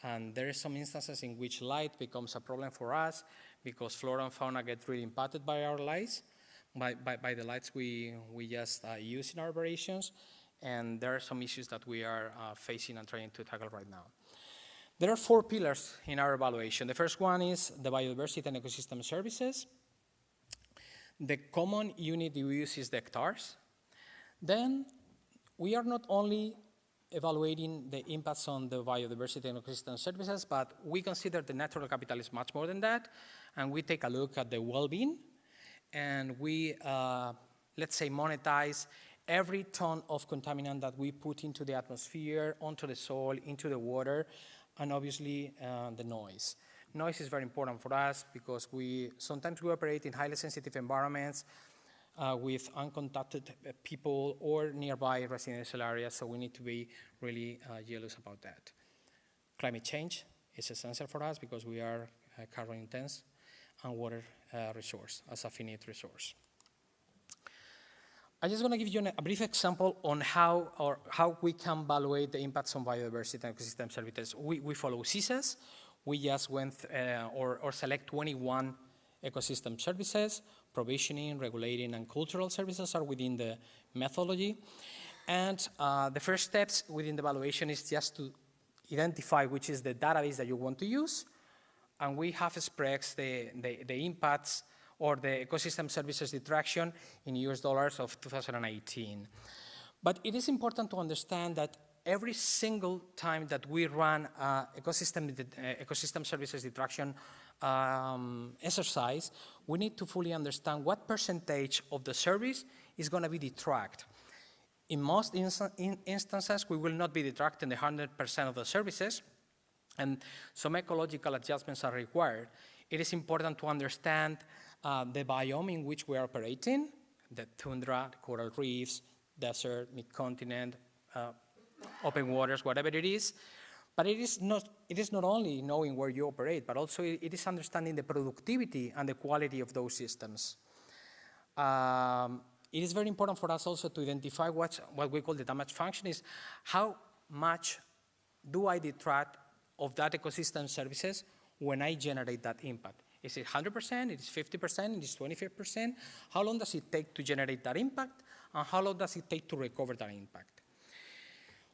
and there are some instances in which light becomes a problem for us because flora and fauna get really impacted by our lights, by the lights we just use in our operations, and there are some issues that we are facing and trying to tackle right now. There are 4 pillars in our evaluation. The first one is the biodiversity and ecosystem services. The common unit we use is the hectares. Then we are not only evaluating the impacts on the biodiversity and ecosystem services, but we consider the natural capital is much more than that, and we take a look at the well-being, and we, let's say, monetize every ton of contaminant that we put into the atmosphere, onto the soil, into the water, and obviously the noise. Noise is very important for us because sometimes we operate in highly sensitive environments with uncontacted people or nearby residential areas, so we need to be really jealous about that. Climate change is essential for us because we are carbon intense, and water resource as a finite resource. I just want to give you a brief example on how we can evaluate the impacts on biodiversity and ecosystem services. We follow CISES. We just went or select 21 ecosystem services. Provisioning, regulating, and cultural services are within the methodology. And the first steps within the evaluation is just to identify which is the database that you want to use. And we have expressed the impacts or the ecosystem services detraction in US dollars of 2018. But it is important to understand that every single time that we run ecosystem services detraction exercise, we need to fully understand what percentage of the service is going to be detracted. In most instances, we will not be detracting the 100% of the services, and some ecological adjustments are required. It is important to understand the biome in which we are operating, the tundra, the coral reefs, desert, mid-continent, open waters, whatever it is. But it is not only knowing where you operate, but also it is understanding the productivity and the quality of those systems. It is very important for us also to identify what we call the damage function is how much do I detract of that ecosystem services when I generate that impact. Is it 100%, it is 50%, it is 25%? How long does it take to generate that impact? And how long does it take to recover that impact?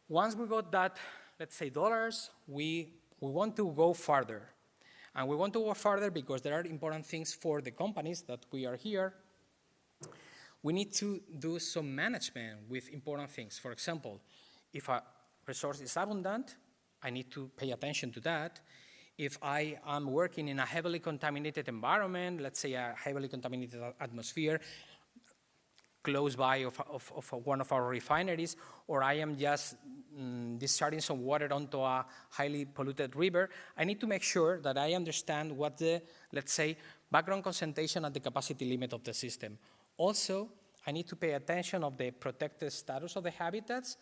Once we got that, let's say, dollars, we want to go further. And we want to go further because there are important things for the companies that we are here. We need to do some management with important things. For example, if a resource is abundant, I need to pay attention to that. If I am working in a heavily contaminated environment, let's say a heavily contaminated atmosphere, close by of one of our refineries, or I am just discharging some water onto a highly polluted river, I need to make sure that I understand what the, let's say, background concentration at the capacity limit of the system. Also, I need to pay attention of the protected status of the habitats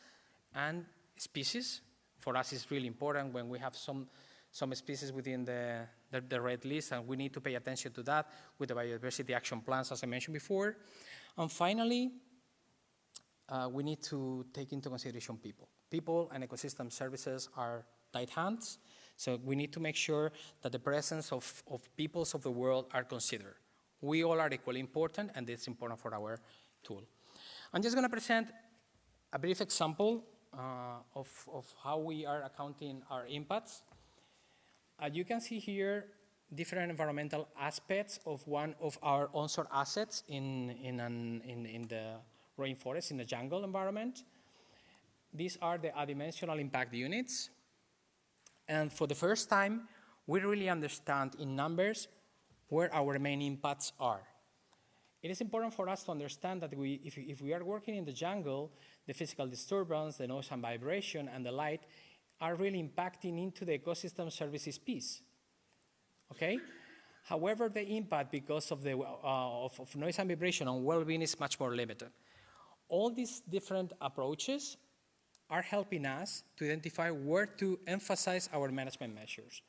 and species. For us, it's really important when we have some species within the red list, and we need to pay attention to that with the biodiversity action plans, as I mentioned before. And finally, we need to take into consideration people. People and ecosystem services are tight hands, so we need to make sure that the presence of peoples of the world are considered. We all are equally important, and it's important for our tool. I'm just going to present a brief example of how we are accounting our impacts. You can see here different environmental aspects of one of our onshore assets in the rainforest, in the jungle environment. These are the adimensional impact units. And for the first time, we really understand in numbers where our main impacts are. It is important for us to understand that if we are working in the jungle, the physical disturbance, the noise and vibration, and the light are really impacting into the ecosystem services piece. Okay? However, the impact because of the of noise and vibration on well-being is much more limited. All these different approaches are helping us to identify where to emphasize our management measures.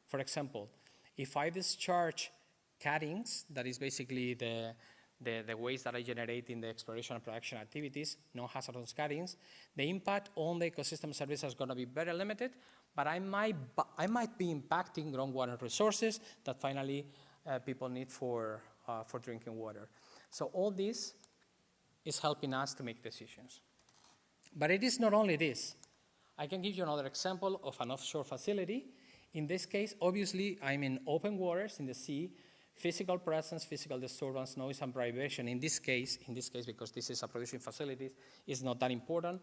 For example, if I discharge cuttings, that is basically the waste that I generate in the exploration and production activities, non-hazardous cuttings, the impact on the ecosystem service is going to be very limited, but I might be impacting groundwater resources that finally people need for drinking water. So all this is helping us to make decisions. But it is not only this. I can give you another example of an offshore facility. In this case, obviously, I'm in open waters in the sea. Physical presence, physical disturbance, noise, and vibration. In this case, because this is a producing facility, is not that important.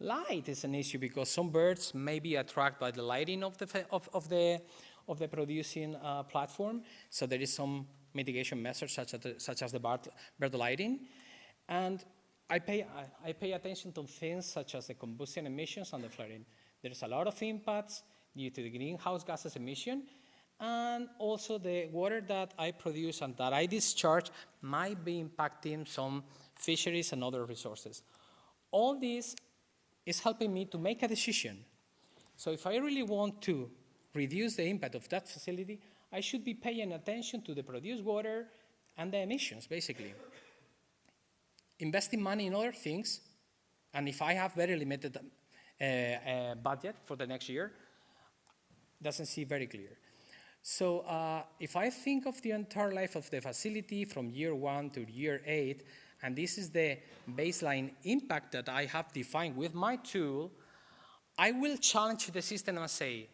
Light is an issue because some birds may be attracted by the lighting of the producing platform. So there is some mitigation measures such as the bird lighting. And I pay attention to things such as the combustion emissions and the flaring. There's a lot of impacts due to the greenhouse gases emission, and also the water that I produce and that I discharge might be impacting some fisheries and other resources. All this is helping me to make a decision. So if I really want to reduce the impact of that facility, I should be paying attention to the produced water and the emissions, basically. Investing money in other things, and if I have very limited budget for the next year, doesn't seem very clear. So if I think of the entire life of the facility from year 1 to year 8, and this is the baseline impact that I have defined with my tool, I will challenge the system and say,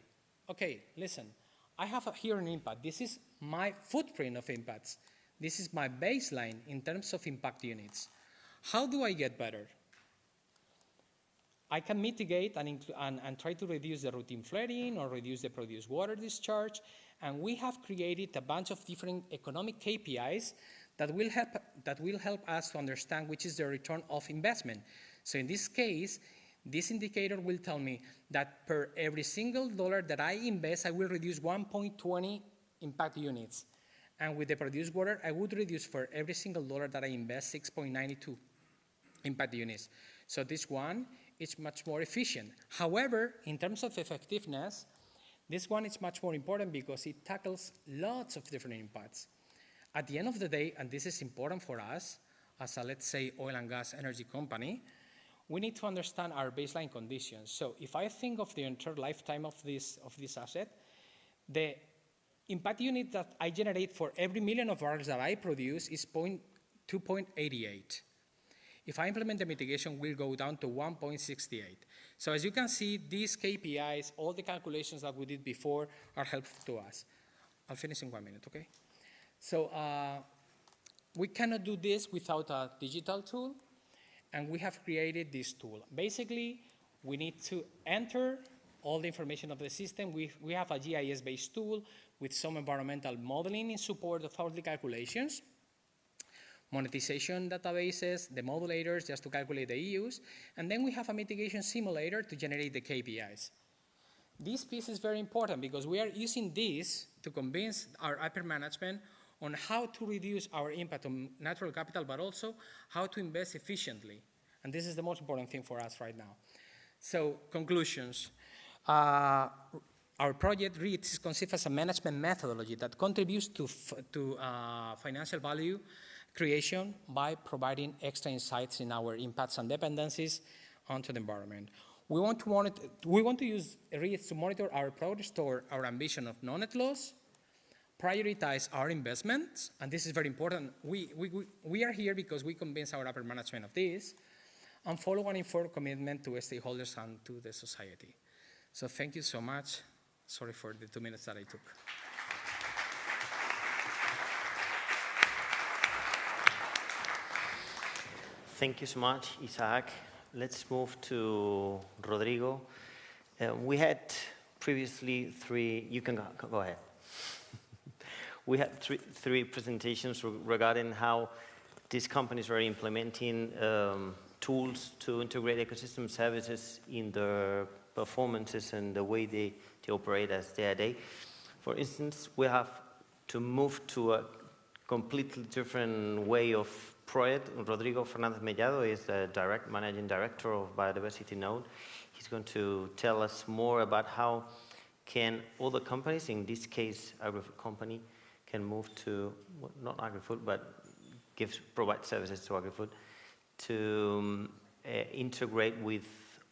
okay, listen, I have here an impact. This is my footprint of impacts. This is my baseline in terms of impact units. How do I get better? I can mitigate and try to reduce the routine flaring or reduce the produced water discharge. And we have created a bunch of different economic KPIs that will help us to understand which is the return of investment. So in this case, this indicator will tell me that per every single dollar that I invest, I will reduce 1.20 impact units. And with the produced water, I would reduce for every single dollar that I invest 6.92 impact units. So this one is much more efficient. However, in terms of effectiveness, this one is much more important because it tackles lots of different impacts. At the end of the day, and this is important for us, as a, let's say, oil and gas energy company, we need to understand our baseline conditions. So if I think of the entire lifetime of this asset, the impact unit that I generate for every million of barrels that I produce is 2.88. If I implement the mitigation, we'll go down to 1.68. So as you can see, these KPIs, all the calculations that we did before, are helpful to us. I'll finish in 1 minute, okay? So we cannot do this without a digital tool, and we have created this tool. Basically, we need to enter all the information of the system. We have a GIS-based tool with some environmental modeling in support of all the calculations, monetization databases, the modulators just to calculate the EUs, and then we have a mitigation simulator to generate the KPIs. This piece is very important because we are using this to convince our upper management on how to reduce our impact on natural capital, but also how to invest efficiently. And this is the most important thing for us right now. So, conclusions. Our project REITs conceived as a management methodology that contributes to financial value creation by providing extra insights in our impacts and dependencies onto the environment. We want to use REITs to monitor our progress toward our ambition of no-net loss, prioritize our investments, and this is very important. We are here because we convince our upper management of this, and follow an informed commitment to stakeholders and to the society. So thank you so much. Sorry for the 2 minutes that I took. Thank you so much, Isaac. Let's move to Rodrigo. We had previously you can go ahead. We had three presentations regarding how these companies are implementing tools to integrate ecosystem services in their performances and the way they operate as day-to-day. For instance, we have to move to a completely different way of project. Rodrigo Fernandez Mellado is the managing director of Biodiversity Node. He's going to tell us more about how can other companies, in this case, agri-food company, can move to, well, not agri-food, but provide services to agri-food, to integrate with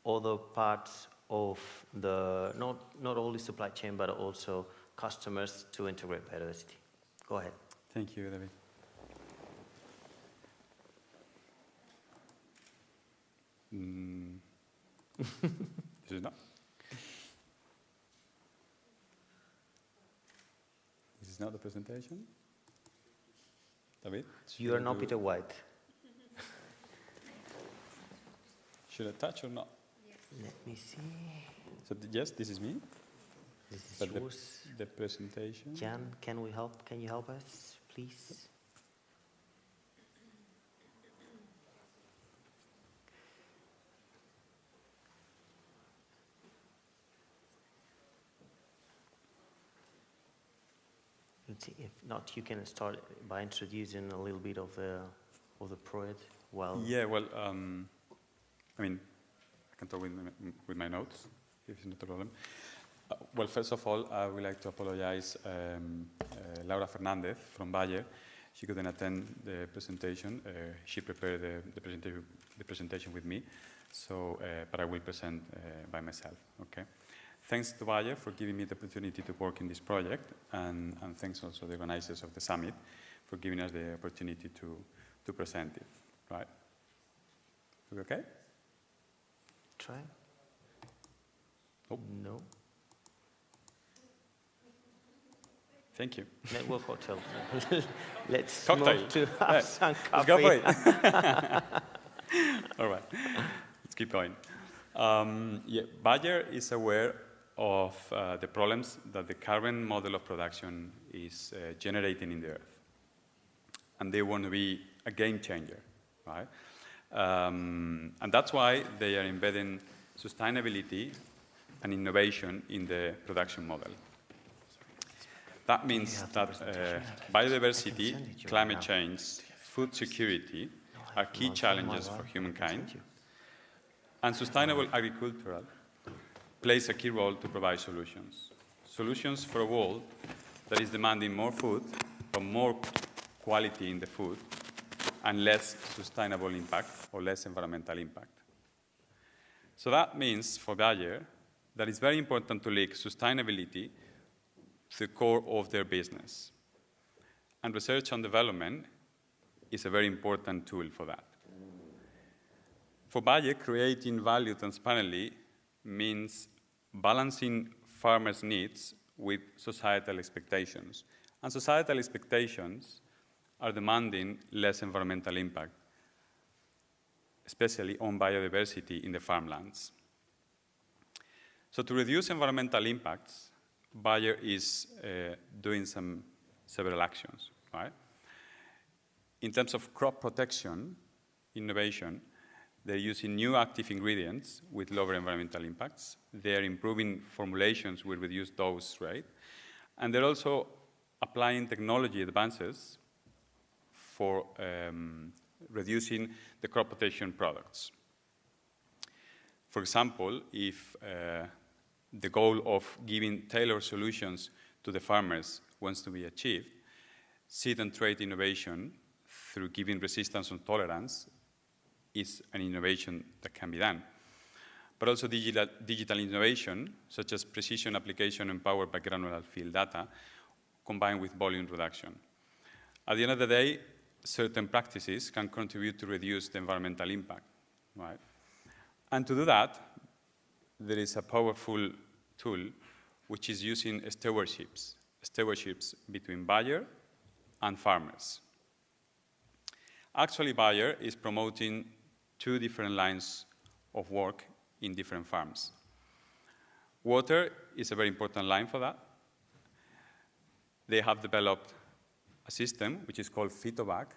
other parts of the, not only supply chain, but also customers to integrate biodiversity. Go ahead. Thank you, David. This is not. This is not the presentation. David? You are not Peter White. Should I touch or not? Yeah. Let me see. So yes, this is me. This is But yours. the presentation. Jan, can we help? Can you help us, please? Let's see. If not, you can start by introducing a little bit of the project. While Yeah, well, I mean, I can talk with my notes, if it's not a problem. Well, first of all, I would like to apologize Laura Fernandez from Bayer. She couldn't attend the presentation. She prepared the presentation with me, so, but I will present by myself, okay? Thanks to Bayer for giving me the opportunity to work in this project, and thanks also to the organizers of the summit for giving us the opportunity to present it, right? We okay? try. Oh. No. Thank you. Network Hotel. Let's Cocktail. move to have some Let's coffee. go for it. All right. Let's keep going. Yeah, Bayer is aware of the problems that the current model of production is generating in the earth. And they want to be a game changer, right? And that's why they are embedding sustainability and innovation in the production model. That means that biodiversity, climate change, food security are key challenges for humankind, and sustainable agriculture plays a key role to provide solutions. Solutions for a world that is demanding more food, but more quality in the food, and less sustainable impact or less environmental impact. So that means for Bayer that it's very important to link sustainability to the core of their business. And research and development is a very important tool for that. For Bayer, creating value transparently means balancing farmers' needs with societal expectations. And societal expectations are demanding less environmental impact, especially on biodiversity in the farmlands. So to reduce environmental impacts, Bayer is doing several actions, right? In terms of crop protection, innovation, they're using new active ingredients with lower environmental impacts. They're improving formulations with reduced dose rate. And they're also applying technology advances for reducing the crop protection products. For example, if the goal of giving tailored solutions to the farmers wants to be achieved, seed and trait innovation through giving resistance and tolerance is an innovation that can be done. But also digital innovation, such as precision application empowered by granular field data, combined with volume reduction. At the end of the day, certain practices can contribute to reduce the environmental impact, right? And to do that, there is a powerful tool which is using stewardships between Bayer and farmers. Actually, Bayer is promoting two different lines of work in different farms. Water is a very important line for that. They have developed a system which is called Phytobag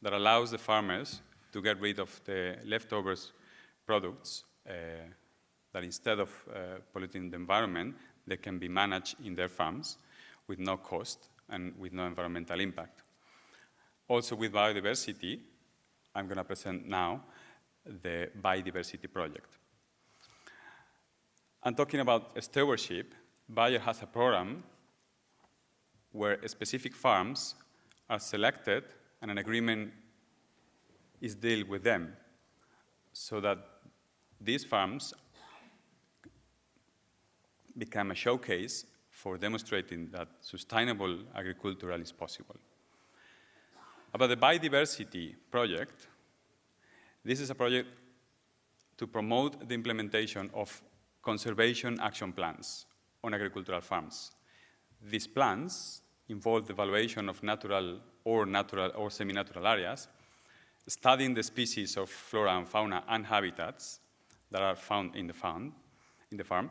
that allows the farmers to get rid of the leftovers products that instead of polluting the environment, they can be managed in their farms with no cost and with no environmental impact. Also with biodiversity, I'm going to present now the Biodiversity Project. And talking about stewardship, Bayer has a program where specific farms are selected and an agreement is dealt with them so that these farms become a showcase for demonstrating that sustainable agriculture is possible. About the Biodiversity Project, this is a project to promote the implementation of conservation action plans on agricultural farms. These plans involve the evaluation of natural or semi-natural areas, studying the species of flora and fauna and habitats, that are found in the farm,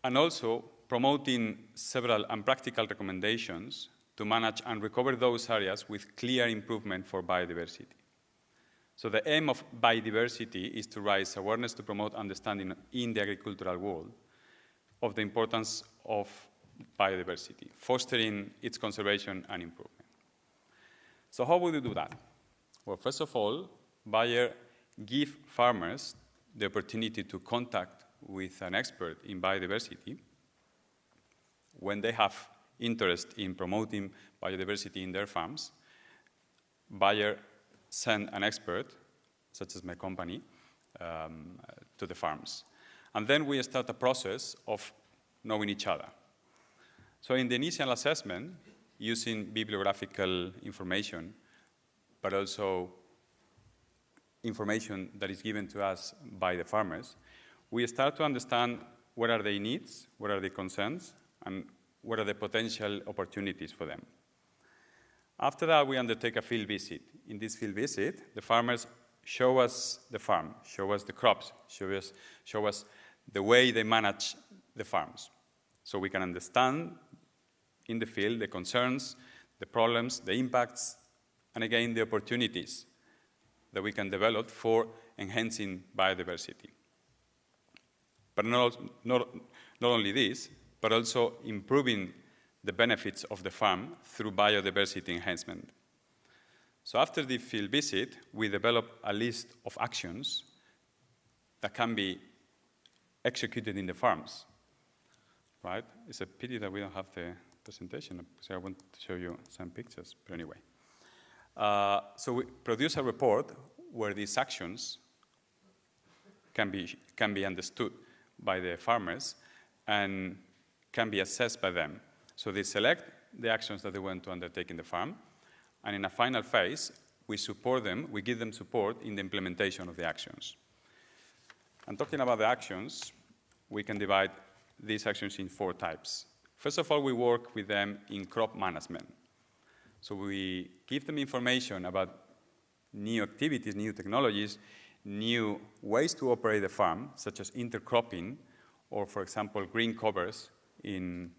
and also promoting several practical recommendations to manage and recover those areas with clear improvement for biodiversity. So the aim of biodiversity is to raise awareness to promote understanding in the agricultural world of the importance of biodiversity, fostering its conservation and improvement. So how will we do that? Well, first of all, Bayer gives farmers the opportunity to contact with an expert in biodiversity when they have interest in promoting biodiversity in their farms. Bayer send an expert, such as my company, to the farms. And then we start a process of knowing each other. So in the initial assessment, using bibliographical information, but also information that is given to us by the farmers, we start to understand what are their needs, what are their concerns, and what are the potential opportunities for them. After that, we undertake a field visit. In this field visit, the farmers show us the farm, show us the crops, show us the way they manage the farms. So we can understand in the field the concerns, the problems, the impacts, and again, the opportunities that we can develop for enhancing biodiversity. But not only this, but also improving the benefits of the farm through biodiversity enhancement. So after the field visit, we develop a list of actions that can be executed in the farms, right? It's a pity that we don't have the presentation, so I want to show you some pictures, but anyway. So we produce a report where these actions can be understood by the farmers and can be assessed by them. So they select the actions that they want to undertake in the farm, and in a final phase, we support them, we give them support in the implementation of the actions. And talking about the actions, we can divide these actions in 4 types. First of all, we work with them in crop management. So we give them information about new activities, new technologies, new ways to operate the farm, such as intercropping, or for example, green covers in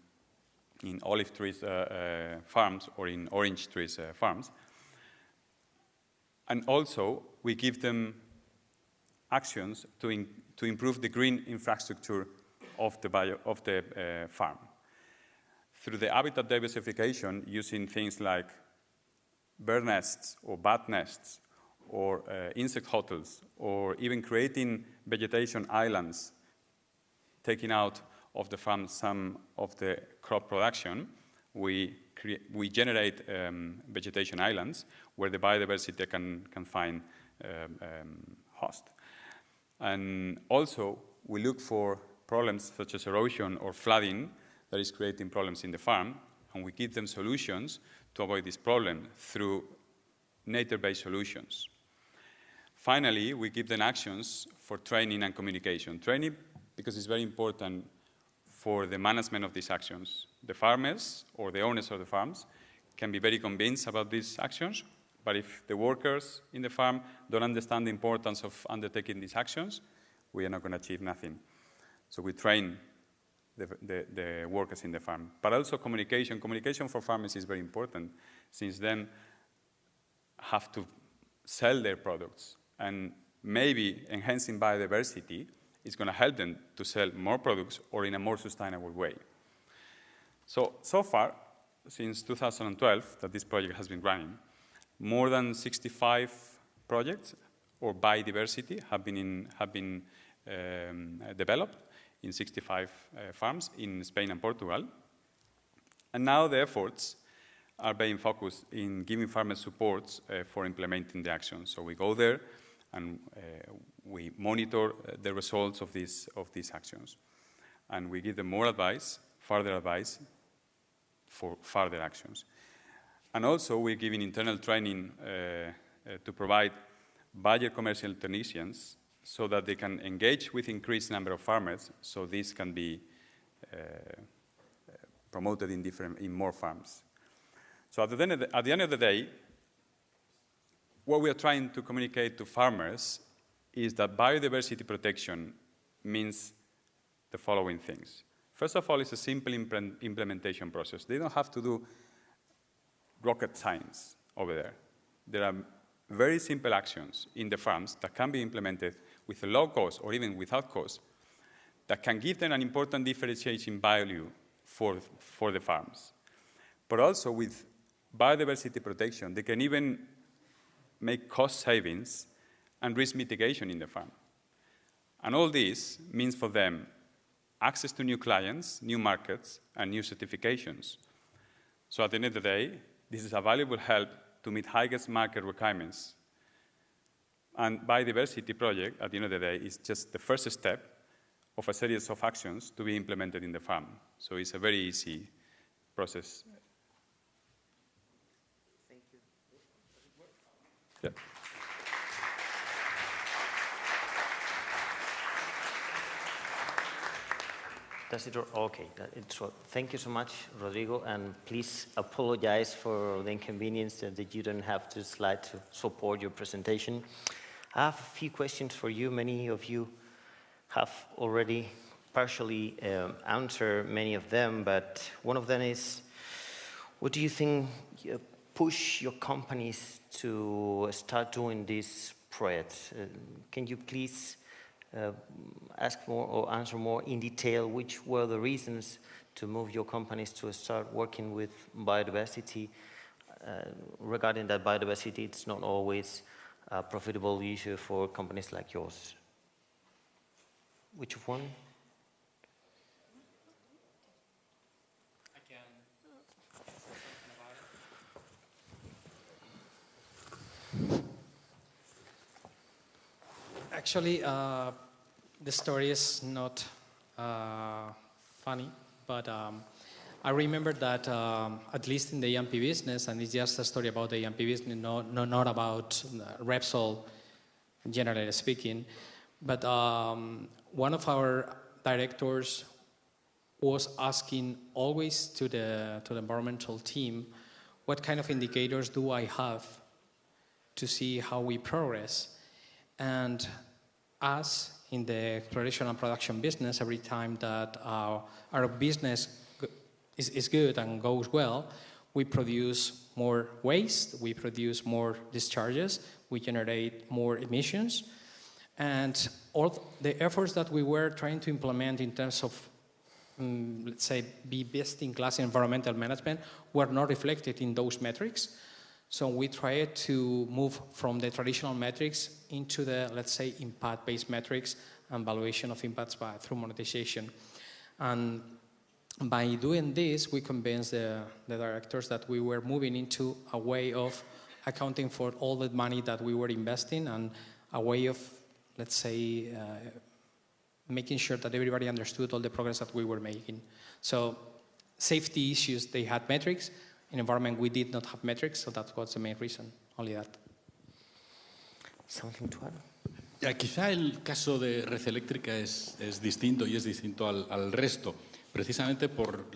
olive trees farms or in orange trees farms. And also, we give them actions to improve the green infrastructure of the farm. Through the habitat diversification, using things like bird nests or bat nests or insect hotels, or even creating vegetation islands, taking out of the farm some of the crop production, we generate vegetation islands where the biodiversity can find host. And also, we look for problems such as erosion or flooding that is creating problems in the farm, and we give them solutions to avoid this problem through nature-based solutions. Finally, we give them actions for training and communication. Training, because it's very important for the management of these actions. The farmers or the owners of the farms can be very convinced about these actions, but if the workers in the farm don't understand the importance of undertaking these actions, we are not going to achieve nothing. So we train the workers in the farm. But also communication. Communication for farmers is very important, since then have to sell their products. And maybe enhancing biodiversity is going to help them to sell more products or in a more sustainable way. So far, since 2012 that this project has been running, more than 65 projects or biodiversity have been developed in 65 farms in Spain and Portugal. And now the efforts are being focused in giving farmers support for implementing the actions. So we go there and we monitor the results of these actions. And we give them more advice, further advice for further actions. And also we're giving internal training to provide Bayer commercial technicians so that they can engage with increased number of farmers, so this can be promoted in more farms. So at the end of the day, what we are trying to communicate to farmers is that biodiversity protection means the following things. First of all, it's a simple implementation process. They don't have to do rocket science over there. There are very simple actions in the farms that can be implemented with a low cost or even without cost that can give them an important differentiating value for the farms. But also with biodiversity protection, they can even make cost savings and risk mitigation in the farm. And all this means for them access to new clients, new markets, and new certifications. So at the end of the day, this is a valuable help to meet highest market requirements. And Biodiversity Project, at the end of the day, is just the first step of a series of actions to be implemented in the farm. So it's a very easy process. Thank you. Yeah. Does it work? Okay, it's work. Thank you so much, Rodrigo, and please apologize for the inconvenience that you don't have this slide to support your presentation. I have a few questions for you. Many of you have already partially answered many of them, but one of them is, what do you think push your companies to start doing these projects? Can you please ask more or answer more in detail which were the reasons to move your companies to start working with biodiversity? Regarding that biodiversity, it's not always a profitable issue for companies like yours. Which one? I can say something about it. Actually, the story is not funny, but I remember that at least in the EMP business, and it's just a story about the EMP business, not about Repsol, generally speaking, but one of our directors was asking always to the environmental team, what kind of indicators do I have to see how we progress? And us in the exploration and production business, every time that our business is good and goes well, we produce more waste, we produce more discharges, we generate more emissions, and all the efforts that we were trying to implement in terms of, let's say, be best in class environmental management were not reflected in those metrics. So we tried to move from the traditional metrics into the, let's say, impact-based metrics and valuation of impacts through monetization. And by doing this, we convinced the directors that we were moving into a way of accounting for all the money that we were investing and a way of, let's say, making sure that everybody understood all the progress that we were making. So safety issues, they had metrics. In environment, we did not have metrics, so that was the main reason, only that. Something to add? Ya, quizá el caso de Red Eléctrica es distinto y es distinto al resto, precisamente por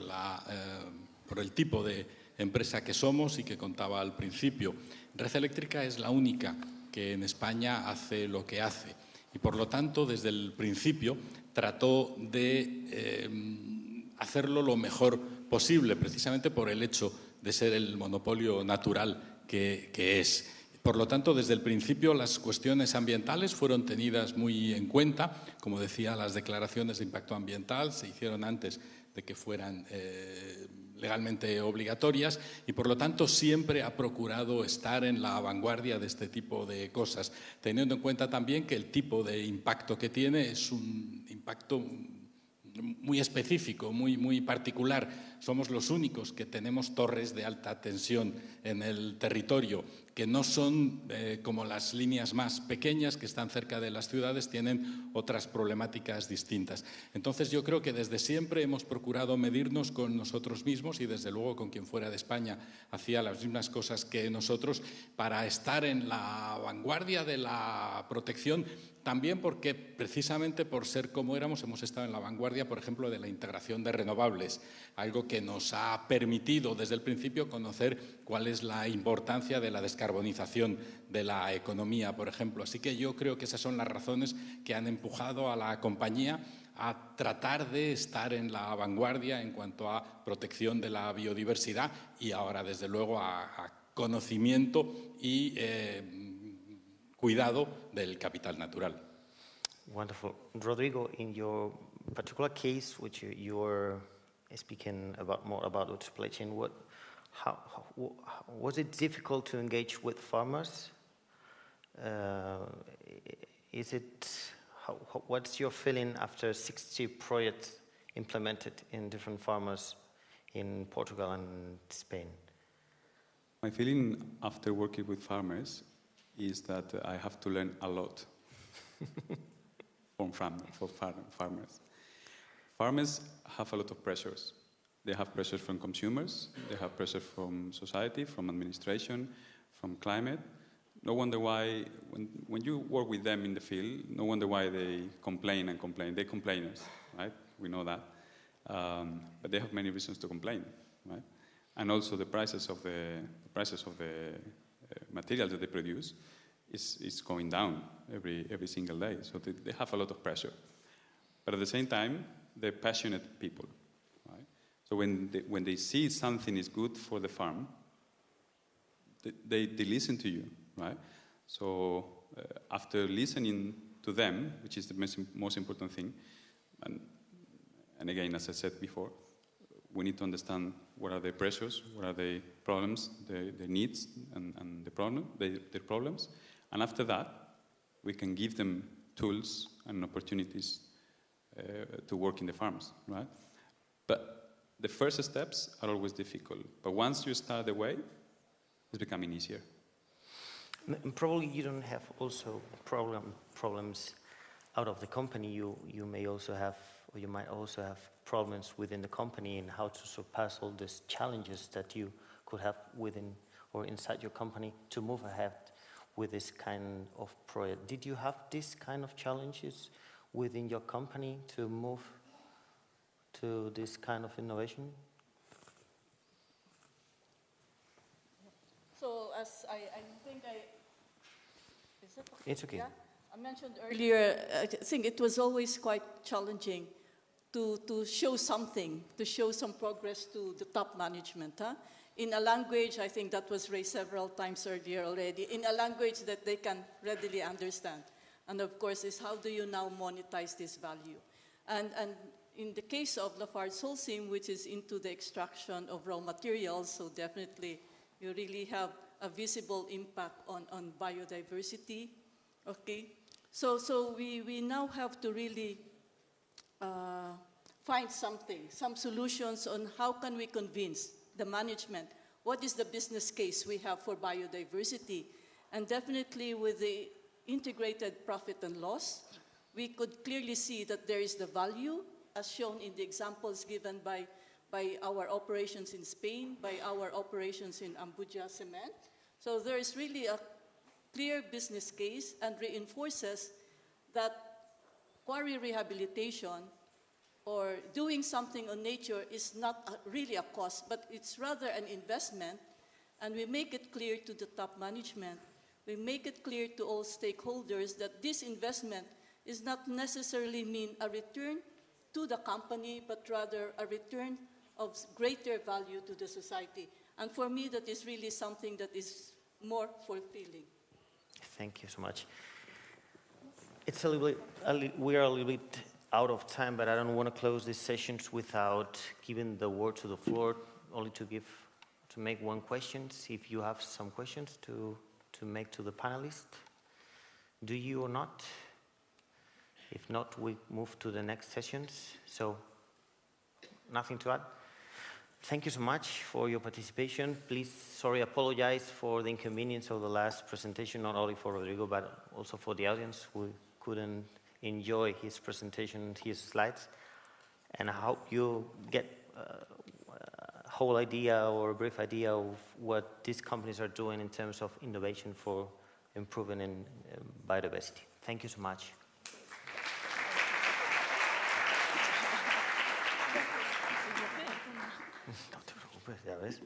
el tipo de empresa que somos y que contaba al principio. Red Eléctrica es la única que en España hace lo que hace y, por lo tanto, desde el principio trató de hacerlo lo mejor posible, precisamente por el hecho de ser el monopolio natural que es. Por lo tanto, desde el principio las cuestiones ambientales fueron tenidas muy en cuenta. Como decía, las declaraciones de impacto ambiental se hicieron antes de que fueran legalmente obligatorias y, por lo tanto, siempre ha procurado estar en la vanguardia de este tipo de cosas, teniendo en cuenta también que el tipo de impacto que tiene es un impacto muy específico, muy particular. Somos los únicos que tenemos torres de alta tensión en el territorio, que no son como las líneas más pequeñas que están cerca de las ciudades, tienen otras problemáticas distintas. Entonces yo creo que desde siempre hemos procurado medirnos con nosotros mismos y desde luego con quien fuera de España hacía las mismas cosas que nosotros para estar en la vanguardia de la protección. También porque, precisamente por ser como éramos, hemos estado en la vanguardia por ejemplo, de la integración de renovables, algo que nos ha permitido desde el principio conocer cuál es la importancia de la descarbonización de la economía, por ejemplo. Así que yo creo que esas son las razones que han empujado a la compañía a tratar de estar en la vanguardia en cuanto a protección de la biodiversidad y ahora, desde luego, a conocimiento y cuidado del capital natural. Wonderful. Rodrigo, in your particular case, which you're speaking about more about the supply chain, how was it difficult to engage with farmers? What's your feeling after 60 projects implemented in different farmers in Portugal and Spain? My feeling after working with farmers is that I have to learn a lot from farmers. Farmers have a lot of pressures. They have pressures from consumers, they have pressure from society, from administration, from climate. No wonder why, when you work with them in the field, no wonder why they complain and complain. They're complainers, right? We know that. But they have many reasons to complain, right? And also the prices of the materials that they produce is going down every single day. So they have a lot of pressure. But at the same time, they're passionate people, right? So when they see something is good for the farm, they listen to you, right? So after listening to them, which is the most important thing, and again, as I said before, we need to understand what are their pressures, what are their problems, their needs, and their problems. And after that, we can give them tools and opportunities to work in the farms, right? But the first steps are always difficult. But once you start the way, it's becoming easier. And probably you don't have also problems out of the company. You may also have, or you might also have problems within the company in how to surpass all these challenges that you could have within or inside your company to move ahead with this kind of project. Did you have this kind of challenges within your company to move to this kind of innovation? So as I think is it okay? It's okay. Yeah? I mentioned earlier, I think it was always quite challenging to show something, to show some progress to the top management. Huh? In a language, I think that was raised several times earlier already, in a language that they can readily understand. And of course, is how do you now monetize this value? And in the case of Lafarge Holcim, which is into the extraction of raw materials, so definitely you really have a visible impact on biodiversity. Okay, so we now have to really find some solutions on how can we convince the management what is the business case we have for biodiversity. And definitely with the integrated profit and loss, we could clearly see that there is the value, as shown in the examples given by our operations in Spain, by our operations in Ambuja Cement. So there is really a clear business case and reinforces that quarry rehabilitation or doing something on nature is not really a cost, but it's rather an investment. And we make it clear to the top management, we make it clear to all stakeholders that this investment is not necessarily mean a return to the company, but rather a return of greater value to the society. And for me, that is really something that is more fulfilling. Thank you so much. It's we are a little bit out of time, but I don't want to close these sessions without giving the word to the floor, only to make one question. See if you have some questions to make to the panelists. Do you or not? If not, we move to the next sessions. So, nothing to add? Thank you so much for your participation. Please, apologize for the inconvenience of the last presentation, not only for Rodrigo, but also for the audience who couldn't enjoy his presentation and his slides. And I hope you get a whole idea or a brief idea of what these companies are doing in terms of innovation for improving in biodiversity. Thank you so much. pues ya ves.